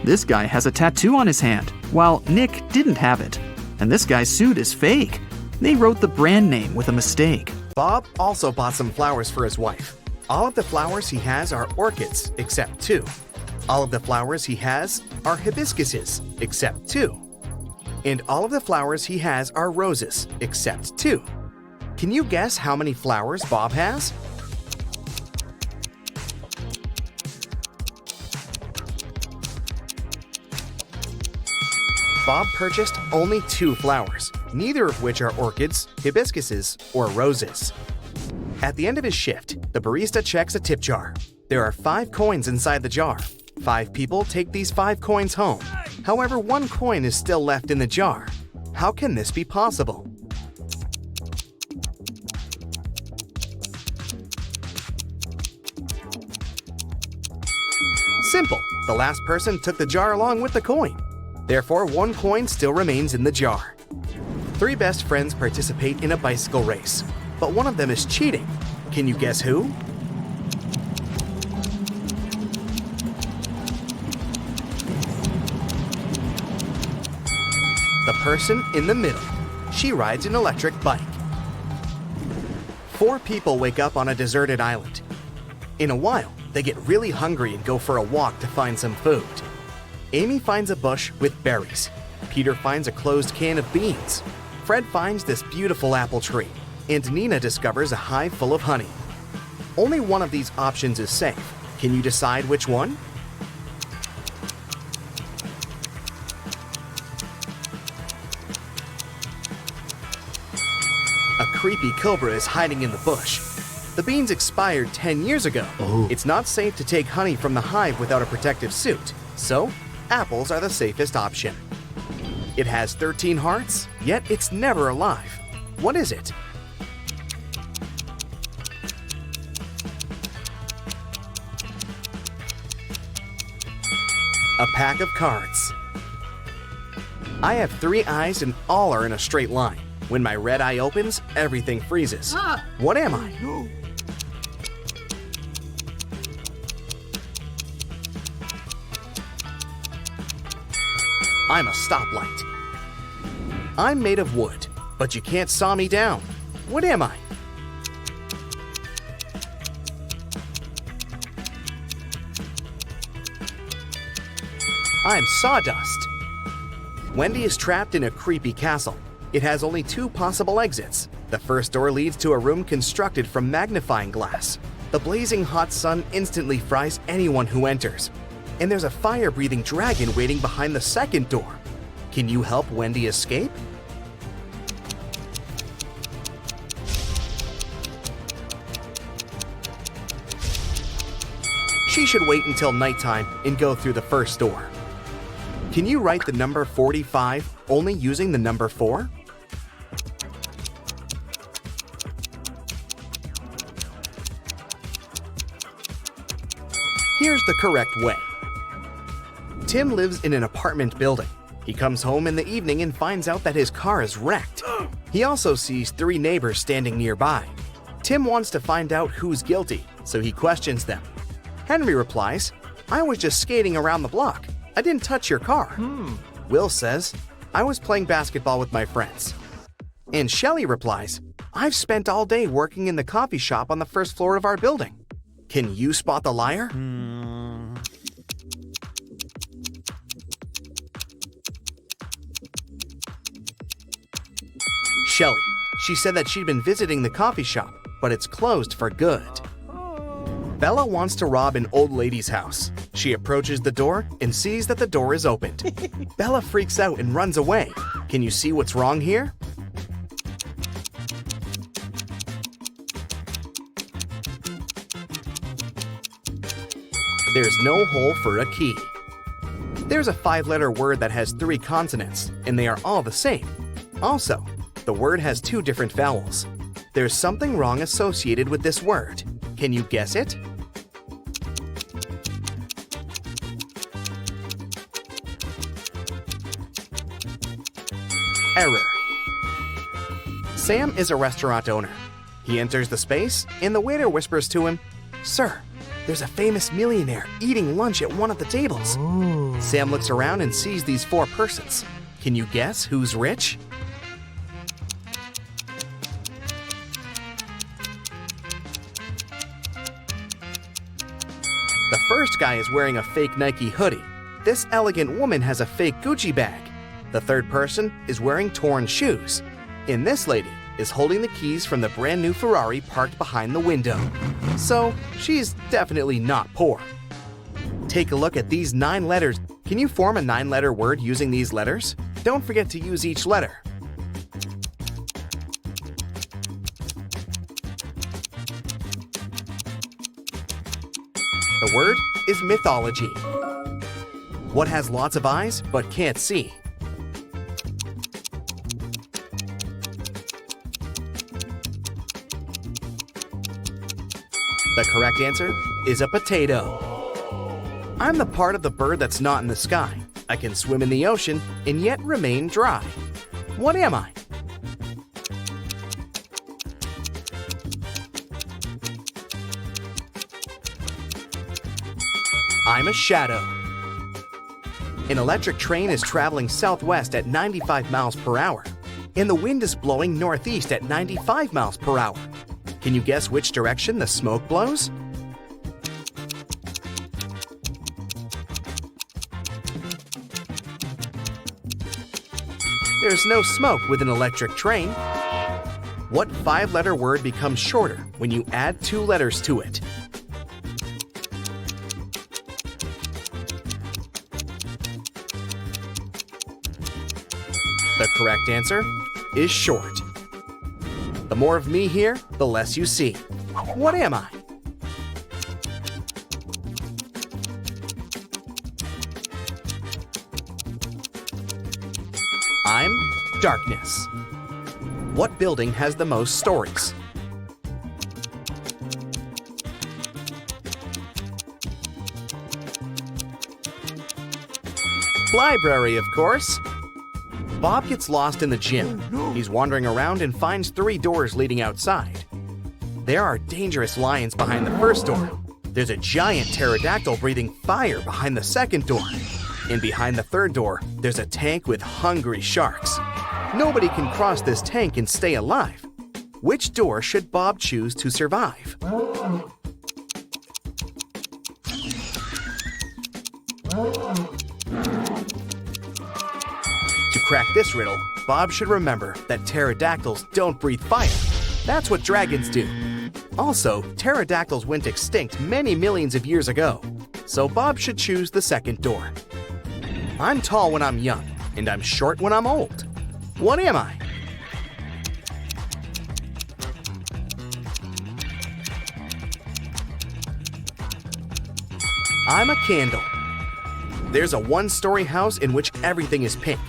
This guy has a tattoo on his hand, while Nick didn't have it. And this guy's suit is fake. They wrote the brand name with a mistake. Bob also bought some flowers for his wife. All of the flowers he has are orchids, except 2. All of the flowers he has are hibiscuses, except 2. And all of the flowers he has are roses, except 2. Can you guess how many flowers Bob has? Bob purchased only 2 flowers, neither of which are orchids, hibiscuses, or roses. At the end of his shift, the barista checks a tip jar. There are 5 coins inside the jar. 5 people take these 5 coins home. However, 1 coin is still left in the jar. How can this be possible? Simple. The last person took the jar along with the coin. Therefore, 1 coin still remains in the jar. 3 best friends participate in a bicycle race, but one of them is cheating. Can you guess who? The person in the middle. She rides an electric bike. 4 people wake up on a deserted island. In a while, they get really hungry and go for a walk to find some food. Amy finds a bush with berries. Peter finds a closed can of beans. Fred finds this beautiful apple tree. And Nina discovers a hive full of honey. Only one of these options is safe. Can you decide which one? A creepy cobra is hiding in the bush. The beans expired 10 years ago. It's not safe to take honey from the hive without a protective suit. So, apples are the safest option. It has 13 hearts, yet it's never alive. What is it? A pack of cards. I have 3 eyes and all are in a straight line. When my red eye opens, everything freezes. What am I? I'm a stoplight. I'm made of wood, but you can't saw me down. What am I? I'm sawdust. Wendy is trapped in a creepy castle. It has only 2 possible exits. The first door leads to a room constructed from magnifying glass. The blazing hot sun instantly fries anyone who enters. And there's a fire-breathing dragon waiting behind the second door. Can you help Wendy escape? She should wait until nighttime and go through the first door. Can you write the number 45 only using the number 4? Here's the correct way. Tim lives in an apartment building. He comes home in the evening and finds out that his car is wrecked. He also sees 3 neighbors standing nearby. Tim wants to find out who's guilty, so he questions them. Henry replies, "I was just skating around the block. I didn't touch your car." Will says, "I was playing basketball with my friends." And Shelley replies, "I've spent all day working in the coffee shop on the first floor of our building." Can you spot the liar? Shelley. She said that she'd been visiting the coffee shop, but it's closed for good. Bella wants to rob an old lady's house. She approaches the door and sees that the door is opened. Bella freaks out and runs away. Can you see what's wrong here? There's no hole for a key. There's a 5-letter word that has 3 consonants, and they are all the same. Also, the word has 2 different vowels. There's something wrong associated with this word. Can you guess it? Error. Sam is a restaurant owner. He enters the space, and the waiter whispers to him, "Sir, there's a famous millionaire eating lunch at one of the tables." Sam looks around and sees these 4 persons. Can you guess who's rich? The first guy is wearing a fake Nike hoodie. This elegant woman has a fake Gucci bag. The third person is wearing torn shoes. And this lady is holding the keys from the brand new Ferrari parked behind the window. So, she's definitely not poor. Take a look at these 9 letters. Can you form a 9-letter word using these letters? Don't forget to use each letter. The word is mythology. What has lots of eyes but can't see? The correct answer is a potato. I'm the part of the bird that's not in the sky. I can swim in the ocean and yet remain dry. What am I? I'm a shadow. An electric train is traveling southwest at 95 miles per hour, and the wind is blowing northeast at 95 miles per hour. Can you guess which direction the smoke blows? There's no smoke with an electric train. What 5-letter word becomes shorter when you add 2 letters to it? The correct answer is short. The more of me here, the less you see. What am I? I'm darkness. What building has the most stories? Library, of course. Bob gets lost in the gym. He's wandering around and finds 3 doors leading outside. There are dangerous lions behind the first door. There's a giant pterodactyl breathing fire behind the second door. And behind the third door, there's a tank with hungry sharks. Nobody can cross this tank and stay alive. Which door should Bob choose to survive? To crack this riddle, Bob should remember that pterodactyls don't breathe fire. That's what dragons do. Also, pterodactyls went extinct many millions of years ago, so Bob should choose the second door. I'm tall when I'm young. and I'm short when I'm old. What am I? I'm a candle. There's a one-story house in which everything is pink.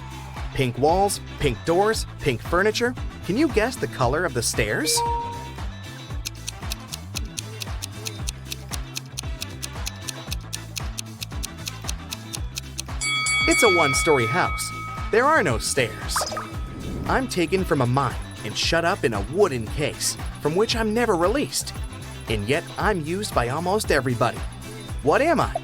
Pink walls, pink doors, pink furniture. Can you guess the color of the stairs? It's a one-story house. There are no stairs. I'm taken from a mine and shut up in a wooden case from which I'm never released. And yet I'm used by almost everybody. What am I?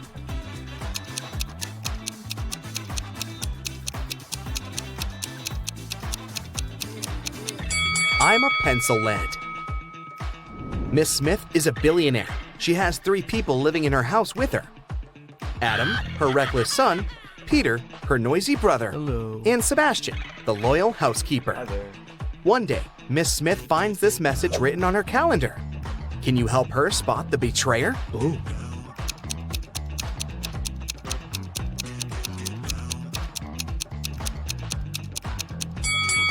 I'm a pencil lead. Miss Smith is a billionaire. She has 3 people living in her house with her. Adam, her reckless son, Peter, her noisy brother, and Sebastian, the loyal housekeeper. One day, Miss Smith finds this message written on her calendar. Can you help her spot the betrayer? Ooh.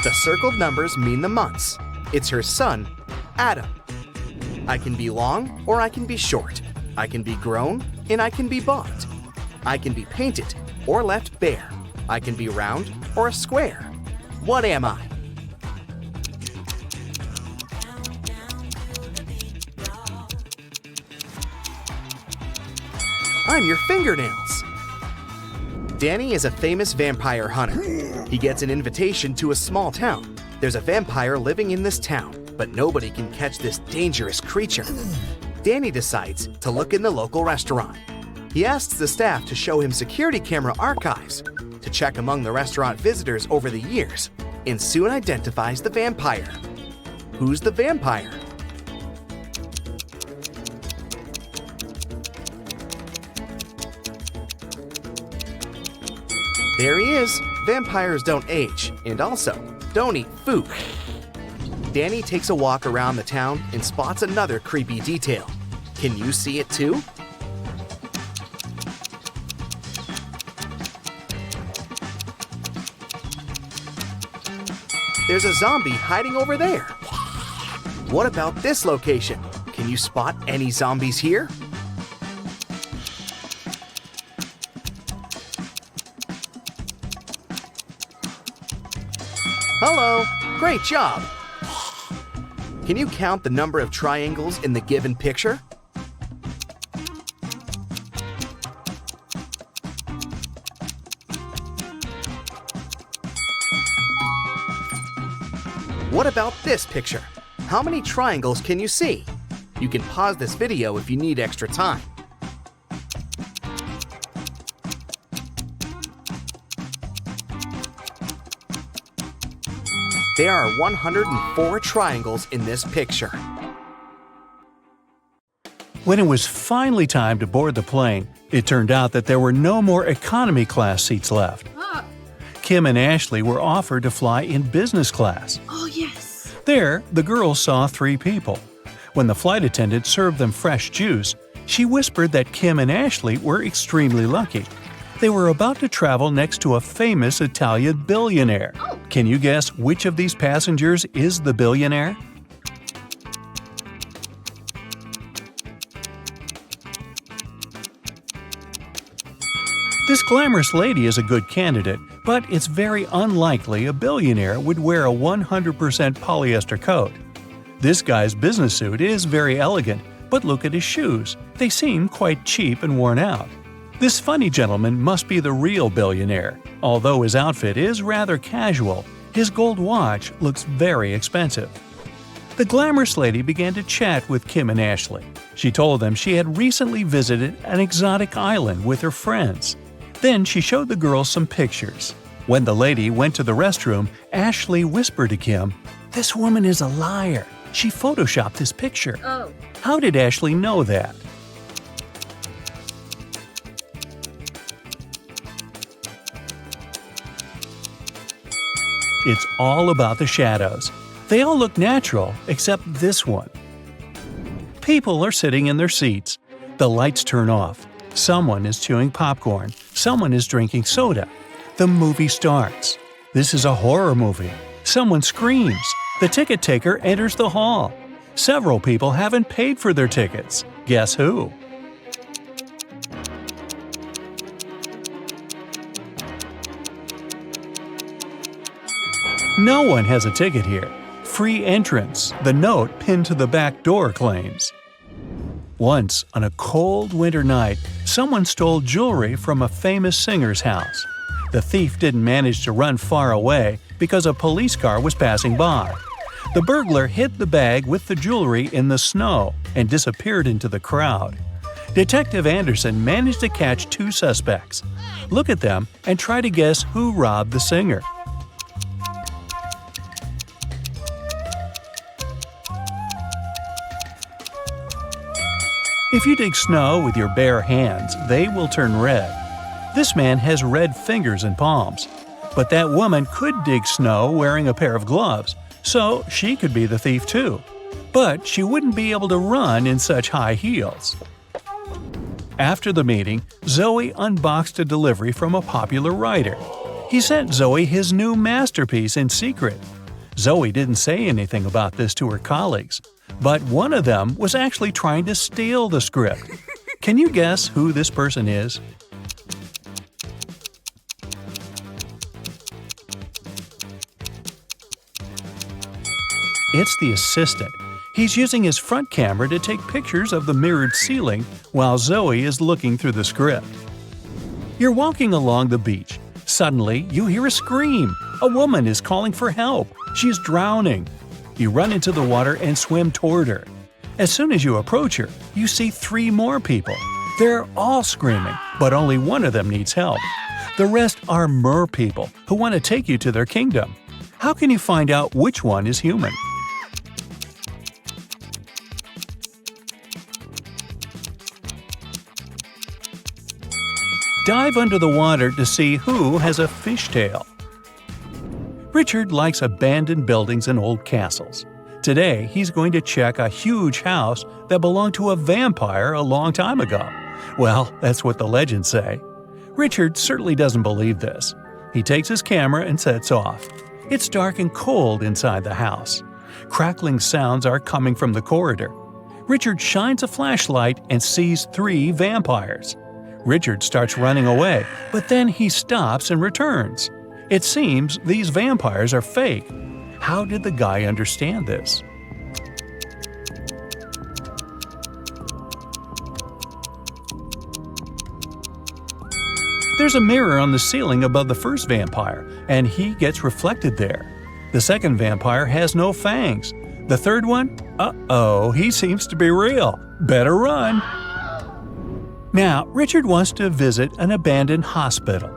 The circled numbers mean the months. It's her son, Adam. I can be long or I can be short. I can be grown and I can be bought. I can be painted or left bare. I can be round or a square. What am I? I'm your fingernails. Danny is a famous vampire hunter. He gets an invitation to a small town. There's a vampire living in this town, but nobody can catch this dangerous creature. Danny decides to look in the local restaurant. He asks the staff to show him security camera archives to check among the restaurant visitors over the years, and soon identifies the vampire. Who's the vampire? There he is. Vampires don't age, and also don't eat food. Danny takes a walk around the town and spots another creepy detail. Can you see it too? There's a zombie hiding over there. What about this location? Can you spot any zombies here? Hello, great job. Can you count the number of triangles in the given picture? What about this picture? How many triangles can you see? You can pause this video if you need extra time. There are 104 triangles in this picture. When it was finally time to board the plane, it turned out that there were no more economy class seats left. Kim and Ashley were offered to fly in business class. Oh, yes. There, the girls saw 3 people. When the flight attendant served them fresh juice, she whispered that Kim and Ashley were extremely lucky. They were about to travel next to a famous Italian billionaire. Oh. Can you guess which of these passengers is the billionaire? This glamorous lady is a good candidate, but it's very unlikely a billionaire would wear a 100% polyester coat. This guy's business suit is very elegant, but look at his shoes. They seem quite cheap and worn out. This funny gentleman must be the real billionaire. Although his outfit is rather casual, his gold watch looks very expensive. The glamorous lady began to chat with Kim and Ashley. She told them she had recently visited an exotic island with her friends. Then she showed the girls some pictures. When the lady went to the restroom, Ashley whispered to Kim, "This woman is a liar. She photoshopped this picture." Oh. How did Ashley know that? It's all about the shadows. They all look natural, except this one. People are sitting in their seats. The lights turn off. Someone is chewing popcorn. Someone is drinking soda. The movie starts. This is a horror movie. Someone screams. The ticket taker enters the hall. Several people haven't paid for their tickets. Guess who? No one has a ticket here. Free entrance, the note pinned to the back door claims. Once, on a cold winter night, someone stole jewelry from a famous singer's house. The thief didn't manage to run far away because a police car was passing by. The burglar hid the bag with the jewelry in the snow and disappeared into the crowd. Detective Anderson managed to catch two suspects. Look at them and try to guess who robbed the singer. If you dig snow with your bare hands, they will turn red. This man has red fingers and palms. But that woman could dig snow wearing a pair of gloves, so she could be the thief too. But she wouldn't be able to run in such high heels. After the meeting, Zoe unboxed a delivery from a popular writer. He sent Zoe his new masterpiece in secret. Zoe didn't say anything about this to her colleagues. But one of them was actually trying to steal the script. Can you guess who this person is? It's the assistant. He's using his front camera to take pictures of the mirrored ceiling while Zoe is looking through the script. You're walking along the beach. Suddenly, you hear a scream. A woman is calling for help. She's drowning. You run into the water and swim toward her. As soon as you approach her, you see 3 more people. They're all screaming, but only one of them needs help. The rest are mer people who want to take you to their kingdom. How can you find out which one is human? Dive under the water to see who has a fishtail. Richard likes abandoned buildings and old castles. Today, he's going to check a huge house that belonged to a vampire a long time ago. Well, that's what the legends say. Richard certainly doesn't believe this. He takes his camera and sets off. It's dark and cold inside the house. Crackling sounds are coming from the corridor. Richard shines a flashlight and sees 3 vampires. Richard starts running away, but then he stops and returns. It seems these vampires are fake. How did the guy understand this? There's a mirror on the ceiling above the first vampire, and he gets reflected there. The second vampire has no fangs. The third one? Uh-oh, he seems to be real. Better run. Now, Richard wants to visit an abandoned hospital.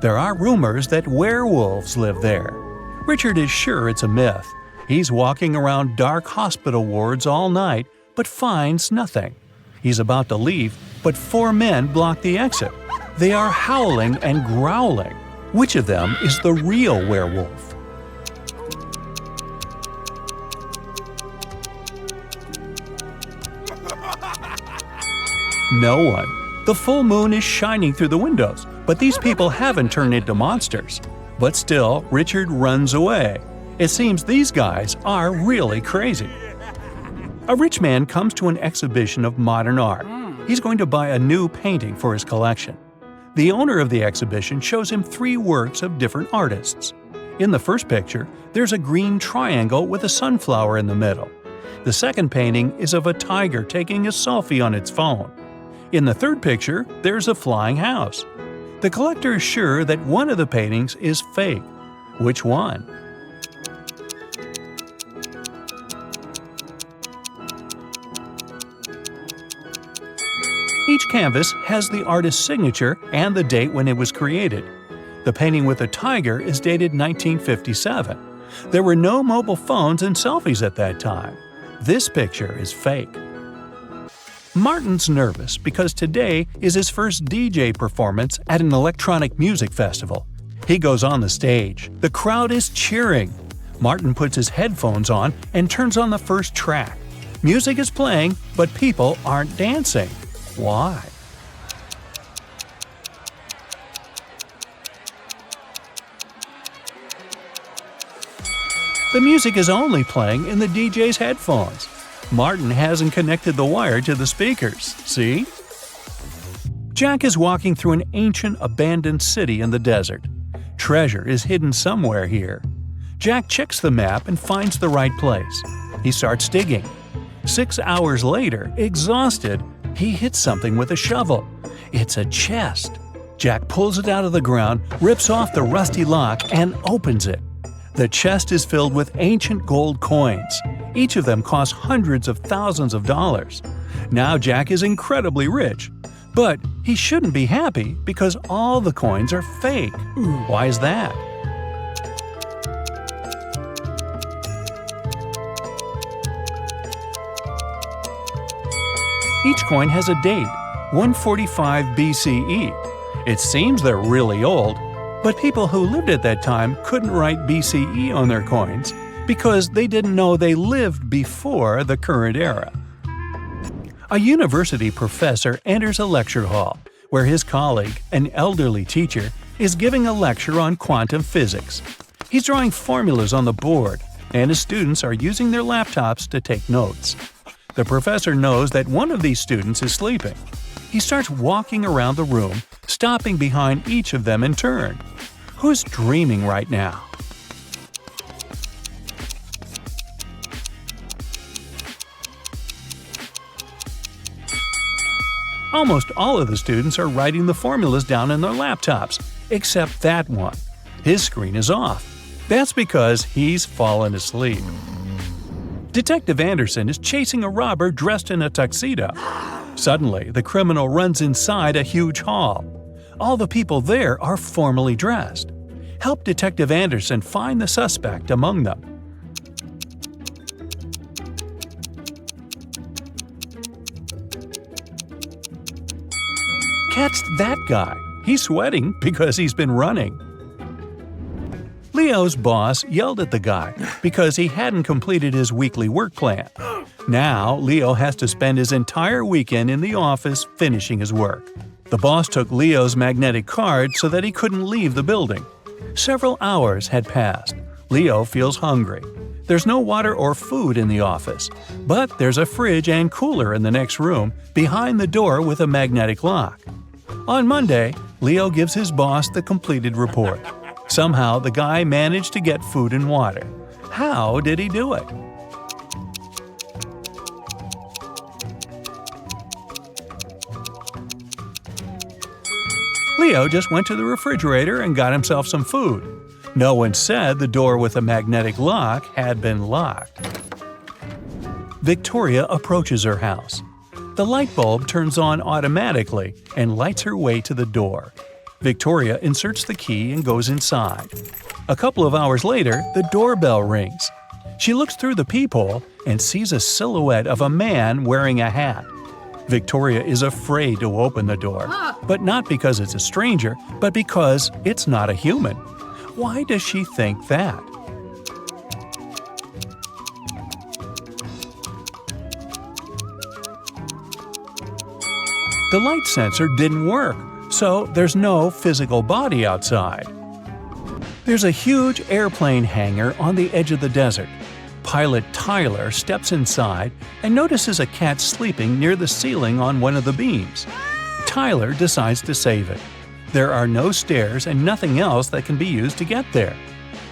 There are rumors that werewolves live there. Richard is sure it's a myth. He's walking around dark hospital wards all night, but finds nothing. He's about to leave, but 4 men block the exit. They are howling and growling. Which of them is the real werewolf? No one. The full moon is shining through the windows, but these people haven't turned into monsters. But still, Richard runs away. It seems these guys are really crazy. A rich man comes to an exhibition of modern art. He's going to buy a new painting for his collection. The owner of the exhibition shows him 3 works of different artists. In the first picture, there's a green triangle with a sunflower in the middle. The second painting is of a tiger taking a selfie on its phone. In the third picture, there's a flying house. The collector is sure that one of the paintings is fake. Which one? Each canvas has the artist's signature and the date when it was created. The painting with the tiger is dated 1957. There were no mobile phones and selfies at that time. This picture is fake. Martin's nervous because today is his first DJ performance at an electronic music festival. He goes on the stage. The crowd is cheering. Martin puts his headphones on and turns on the first track. Music is playing, but people aren't dancing. Why? The music is only playing in the DJ's headphones. Martin hasn't connected the wire to the speakers, see? Jack is walking through an ancient, abandoned city in the desert. Treasure is hidden somewhere here. Jack checks the map and finds the right place. He starts digging. 6 hours later, exhausted, he hits something with a shovel. It's a chest. Jack pulls it out of the ground, rips off the rusty lock, and opens it. The chest is filled with ancient gold coins. Each of them costs hundreds of thousands of dollars. Now Jack is incredibly rich. But he shouldn't be happy because all the coins are fake. Why is that? Each coin has a date, 145 BCE. It seems they're really old, but people who lived at that time couldn't write BCE on their coins because they didn't know they lived before the current era. A university professor enters a lecture hall where his colleague, an elderly teacher, is giving a lecture on quantum physics. He's drawing formulas on the board, and his students are using their laptops to take notes. The professor knows that one of these students is sleeping. He starts walking around the room, stopping behind each of them in turn. Who's dreaming right now? Almost all of the students are writing the formulas down in their laptops, except that one. His screen is off. That's because he's fallen asleep. Detective Anderson is chasing a robber dressed in a tuxedo. Suddenly, the criminal runs inside a huge hall. All the people there are formally dressed. Help Detective Anderson find the suspect among them. Catch that guy. He's sweating because he's been running. Leo's boss yelled at the guy because he hadn't completed his weekly work plan. Now, Leo has to spend his entire weekend in the office finishing his work. The boss took Leo's magnetic card so that he couldn't leave the building. Several hours had passed. Leo feels hungry. There's no water or food in the office, but there's a fridge and cooler in the next room behind the door with a magnetic lock. On Monday, Leo gives his boss the completed report. Somehow, the guy managed to get food and water. How did he do it? Leo just went to the refrigerator and got himself some food. No one said the door with a magnetic lock had been locked. Victoria approaches her house. The light bulb turns on automatically and lights her way to the door. Victoria inserts the key and goes inside. A couple of hours later, the doorbell rings. She looks through the peephole and sees a silhouette of a man wearing a hat. Victoria is afraid to open the door, but not because it's a stranger, but because it's not a human. Why does she think that? The light sensor didn't work, so there's no physical body outside. There's a huge airplane hangar on the edge of the desert. Pilot Tyler steps inside and notices a cat sleeping near the ceiling on one of the beams. Tyler decides to save it. There are no stairs and nothing else that can be used to get there.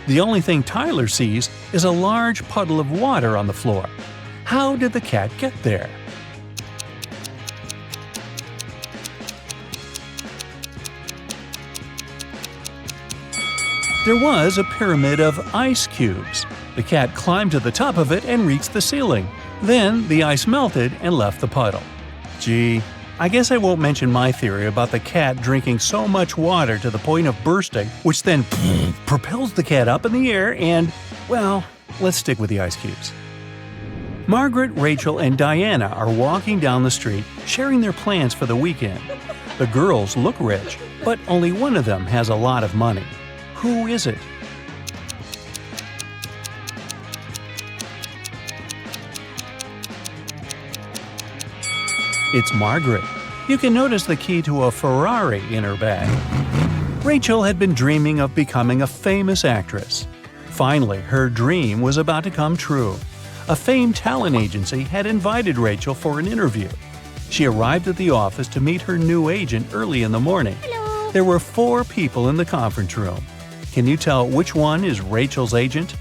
The only thing Tyler sees is a large puddle of water on the floor. How did the cat get there? There was a pyramid of ice cubes. The cat climbed to the top of it and reached the ceiling. Then the ice melted and left the puddle. Gee, I guess I won't mention my theory about the cat drinking so much water to the point of bursting, which then propels the cat up in the air and, well, let's stick with the ice cubes. Margaret, Rachel, and Diana are walking down the street, sharing their plans for the weekend. The girls look rich, but only one of them has a lot of money. Who is it? It's Margaret. You can notice the key to a Ferrari in her bag. Rachel had been dreaming of becoming a famous actress. Finally, her dream was about to come true. A famed talent agency had invited Rachel for an interview. She arrived at the office to meet her new agent early in the morning. Hello. There were 4 people in the conference room. Can you tell which one is Rachel's agent?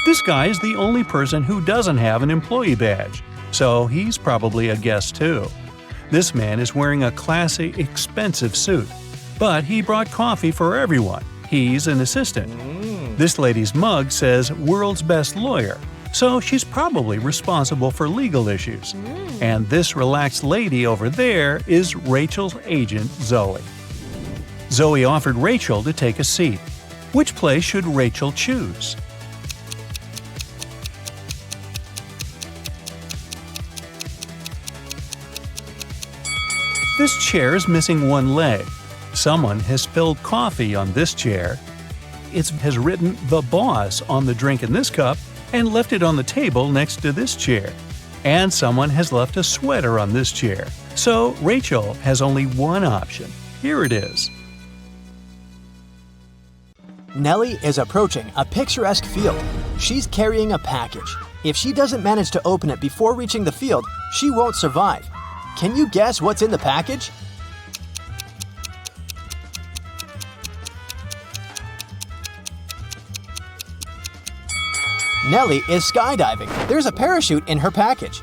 This guy is the only person who doesn't have an employee badge, so he's probably a guest too. This man is wearing a classy, expensive suit, but he brought coffee for everyone. He's an assistant. This lady's mug says "World's Best Lawyer," so she's probably responsible for legal issues. And this relaxed lady over there is Rachel's agent, Zoe. Zoe offered Rachel to take a seat. Which place should Rachel choose? This chair is missing one leg. Someone has spilled coffee on this chair. It has written "The Boss" on the drink in this cup and left it on the table next to this chair. And someone has left a sweater on this chair. So Rachel has only one option. Here it is. Nellie is approaching a picturesque field. She's carrying a package. If she doesn't manage to open it before reaching the field, she won't survive. Can you guess what's in the package? Nellie is skydiving. There's a parachute in her package.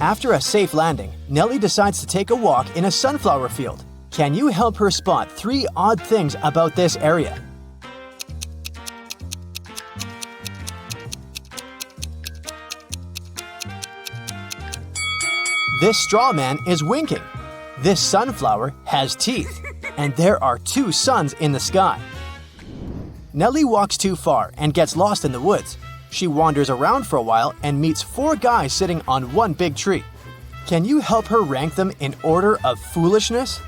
After a safe landing, Nellie decides to take a walk in a sunflower field. Can you help her spot 3 odd things about this area? This straw man is winking. This sunflower has teeth. And there are 2 suns in the sky. Nellie walks too far and gets lost in the woods. She wanders around for a while and meets 4 guys sitting on one big tree. Can you help her rank them in order of foolishness?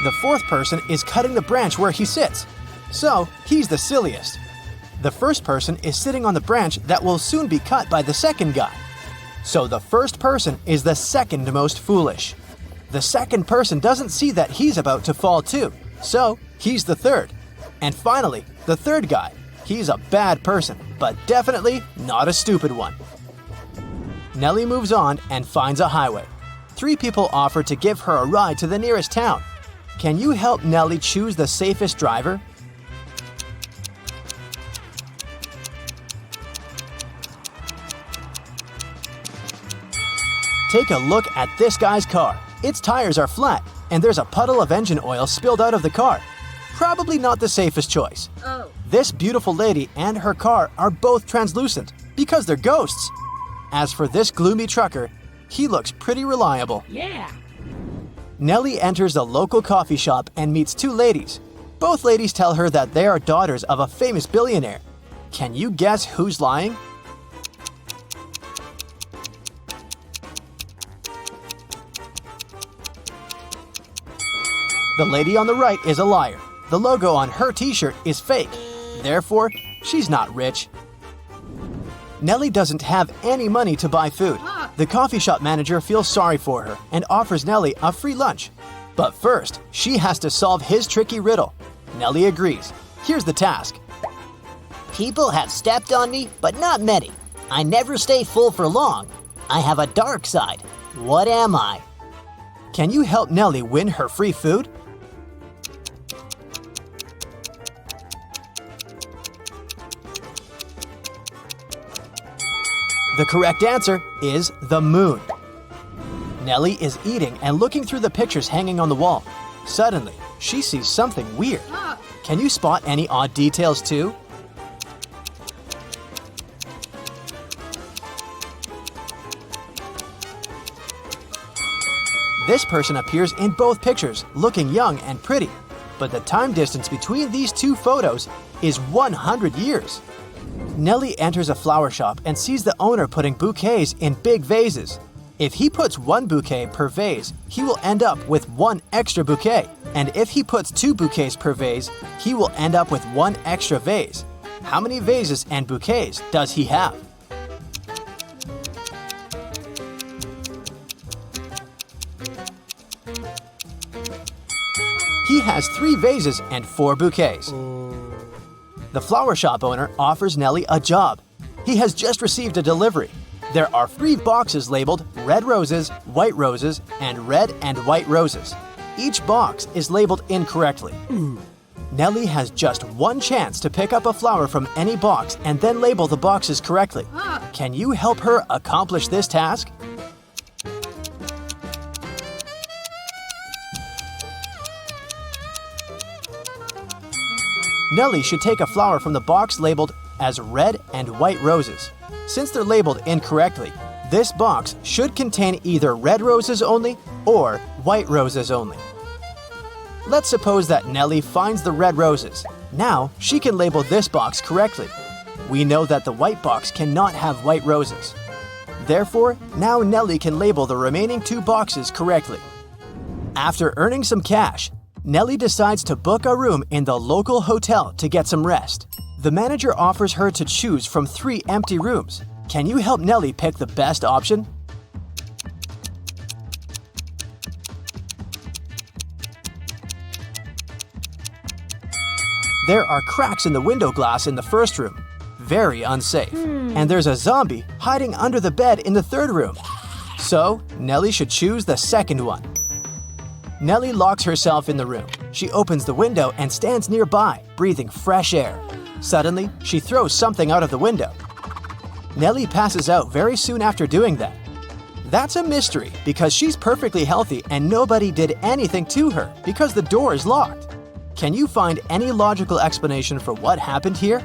The 4th person is cutting the branch where he sits. So, he's the silliest. The first person is sitting on the branch that will soon be cut by the second guy. So the first person is the second most foolish. The second person doesn't see that he's about to fall too, so he's the third. And finally, the third guy. He's a bad person, but definitely not a stupid one. Nellie moves on and finds a highway. 3 people offer to give her a ride to the nearest town. Can you help Nellie choose the safest driver? Take a look at this guy's car. Its tires are flat, and there's a puddle of engine oil spilled out of the car. Probably not the safest choice. Oh. This beautiful lady and her car are both translucent because they're ghosts. As for this gloomy trucker, he looks pretty reliable. Yeah. Nellie enters a local coffee shop and meets 2 ladies. Both ladies tell her that they are daughters of a famous billionaire. Can you guess who's lying? The lady on the right is a liar. The logo on her t-shirt is fake. Therefore, she's not rich. Nellie doesn't have any money to buy food. The coffee shop manager feels sorry for her and offers Nellie a free lunch. But first, she has to solve his tricky riddle. Nellie agrees. Here's the task. People have stepped on me, but not many. I never stay full for long. I have a dark side. What am I? Can you help Nellie win her free food? The correct answer is the moon. Nellie is eating and looking through the pictures hanging on the wall. Suddenly, she sees something weird. Can you spot any odd details too? This person appears in both pictures, looking young and pretty. But the time distance between these 2 photos is 100 years. Nellie enters a flower shop and sees the owner putting bouquets in big vases. If he puts 1 bouquet per vase, he will end up with 1 extra bouquet. And if he puts 2 bouquets per vase, he will end up with 1 extra vase. How many vases and bouquets does he have? He has 3 vases and 4 bouquets. The flower shop owner offers Nellie a job. He has just received a delivery. There are 3 boxes labeled red roses, white roses, and red and white roses. Each box is labeled incorrectly. Nellie has just 1 chance to pick up a flower from any box and then label the boxes correctly. Can you help her accomplish this task? Nellie should take a flower from the box labeled as red and white roses. Since they're labeled incorrectly, this box should contain either red roses only or white roses only. Let's suppose that Nellie finds the red roses. Now she can label this box correctly. We know that the white box cannot have white roses. Therefore, now Nellie can label the remaining 2 boxes correctly. After earning some cash, Nellie decides to book a room in the local hotel to get some rest. The manager offers her to choose from 3 empty rooms. Can you help Nellie pick the best option? There are cracks in the window glass in the first room. Very unsafe. And there's a zombie hiding under the bed in the 3rd room. So, Nellie should choose the 2nd one. Nellie locks herself in the room. She opens the window and stands nearby, breathing fresh air. Suddenly, she throws something out of the window. Nellie passes out very soon after doing that. That's a mystery because she's perfectly healthy and nobody did anything to her because the door is locked. Can you find any logical explanation for what happened here?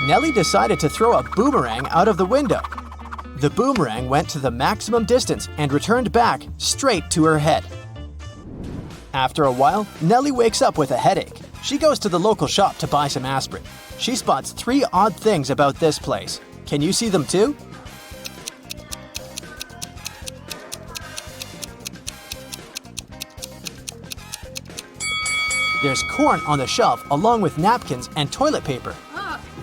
Nellie decided to throw a boomerang out of the window. The boomerang went to the maximum distance and returned back straight to her head. After a while, Nellie wakes up with a headache. She goes to the local shop to buy some aspirin. She spots 3 odd things about this place. Can you see them too? There's corn on the shelf along with napkins and toilet paper.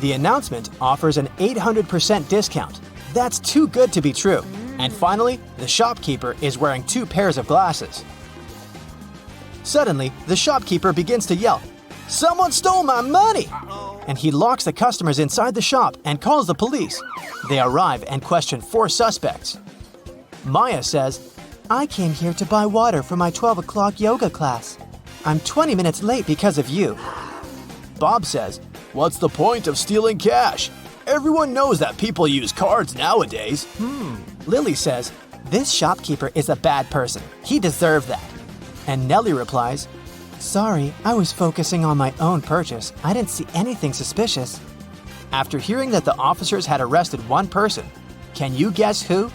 The announcement offers an 800% discount. That's too good to be true. And finally, the shopkeeper is wearing 2 pairs of glasses. Suddenly, the shopkeeper begins to yell, "Someone stole my money!" And he locks the customers inside the shop and calls the police. They arrive and question 4 suspects. Maya says, "I came here to buy water for my 12 o'clock yoga class. I'm 20 minutes late because of you." Bob says, "What's the point of stealing cash? Everyone knows that people use cards nowadays." Lily says, "This shopkeeper is a bad person. He deserved that." And Nellie replies, "Sorry, I was focusing on my own purchase. I didn't see anything suspicious." After hearing that the officers had arrested 1 person, can you guess who?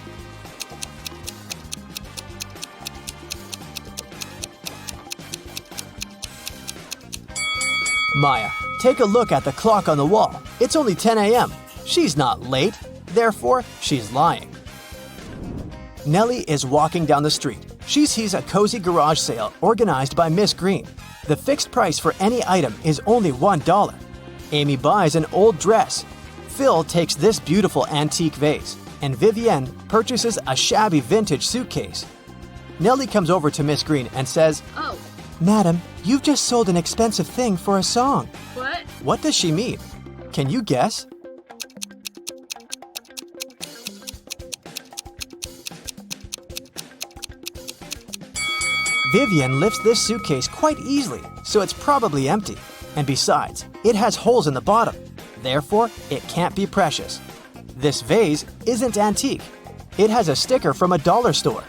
Maya, take a look at the clock on the wall. It's only 10 a.m. She's not late, therefore she's lying. Nellie is walking down the street. She sees a cozy garage sale organized by Miss Green. The fixed price for any item is only $1. Amy buys an old dress. Phil takes this beautiful antique vase, and Vivienne purchases a shabby vintage suitcase. Nellie comes over to Miss Green and says, "Oh, "Madam, you've just sold an expensive thing for a song." what?" What does she mean? Can you guess? Vivienne lifts this suitcase quite easily, so it's probably empty. And besides, it has holes in the bottom. Therefore, it can't be precious. This vase isn't antique. It has a sticker from a dollar store.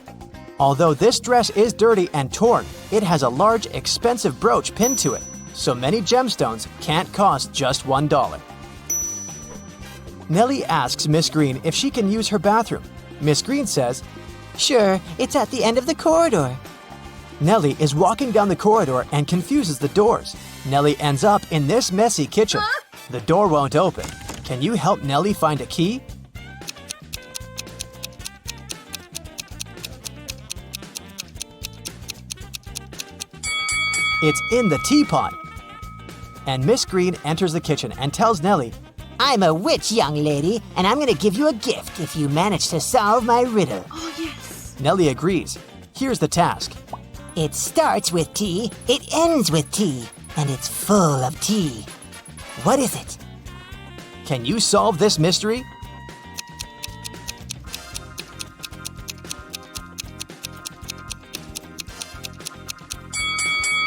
Although this dress is dirty and torn, it has a large, expensive brooch pinned to it, so many gemstones can't cost just $1. Nellie asks Miss Green if she can use her bathroom. Miss Green says, "Sure, it's at the end of the corridor." Nellie is walking down the corridor and confuses the doors. Nellie ends up in this messy kitchen. The door won't open. Can you help Nellie find a key? It's in the teapot. And Miss Green enters the kitchen and tells Nellie, I'm a witch, young lady, and I'm gonna give you a gift if you manage to solve my riddle. Oh, yes. Nellie agrees. Here's the task. It starts with T, it ends with T, and it's full of tea. What is it? Can you solve this mystery?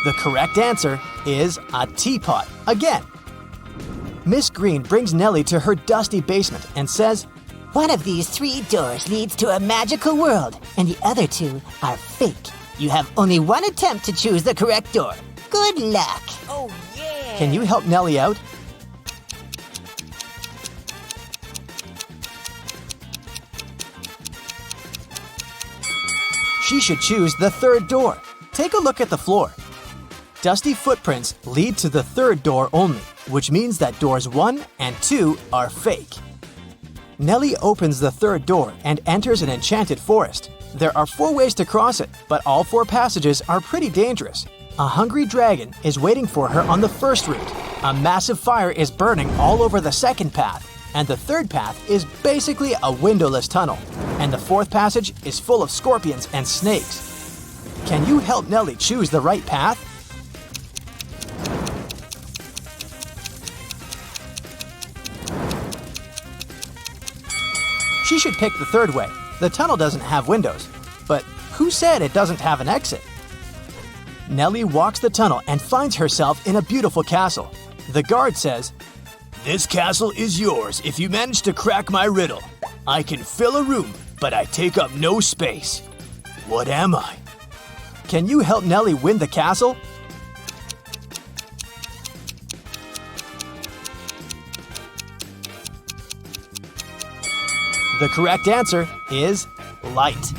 The correct answer is a teapot again. Miss Green brings Nellie to her dusty basement and says, One of these 3 doors leads to a magical world, and the other 2 are fake. You have only one attempt to choose the correct door. Good luck. Oh, yeah. Can you help Nellie out? She should choose the 3rd door. Take a look at the floor. Dusty footprints lead to the 3rd door only, which means that doors 1 and 2 are fake. Nellie opens the 3rd door and enters an enchanted forest. There are 4 ways to cross it, but all 4 passages are pretty dangerous. A hungry dragon is waiting for her on the first route. A massive fire is burning all over the 2nd path. And the 3rd path is basically a windowless tunnel. And the 4th passage is full of scorpions and snakes. Can you help Nellie choose the right path? She should pick the 3rd way. The tunnel doesn't have windows. But who said it doesn't have an exit? Nellie walks the tunnel and finds herself in a beautiful castle. The guard says, This castle is yours if you manage to crack my riddle. I can fill a room, but I take up no space. What am I? Can you help Nellie win the castle? The correct answer is light.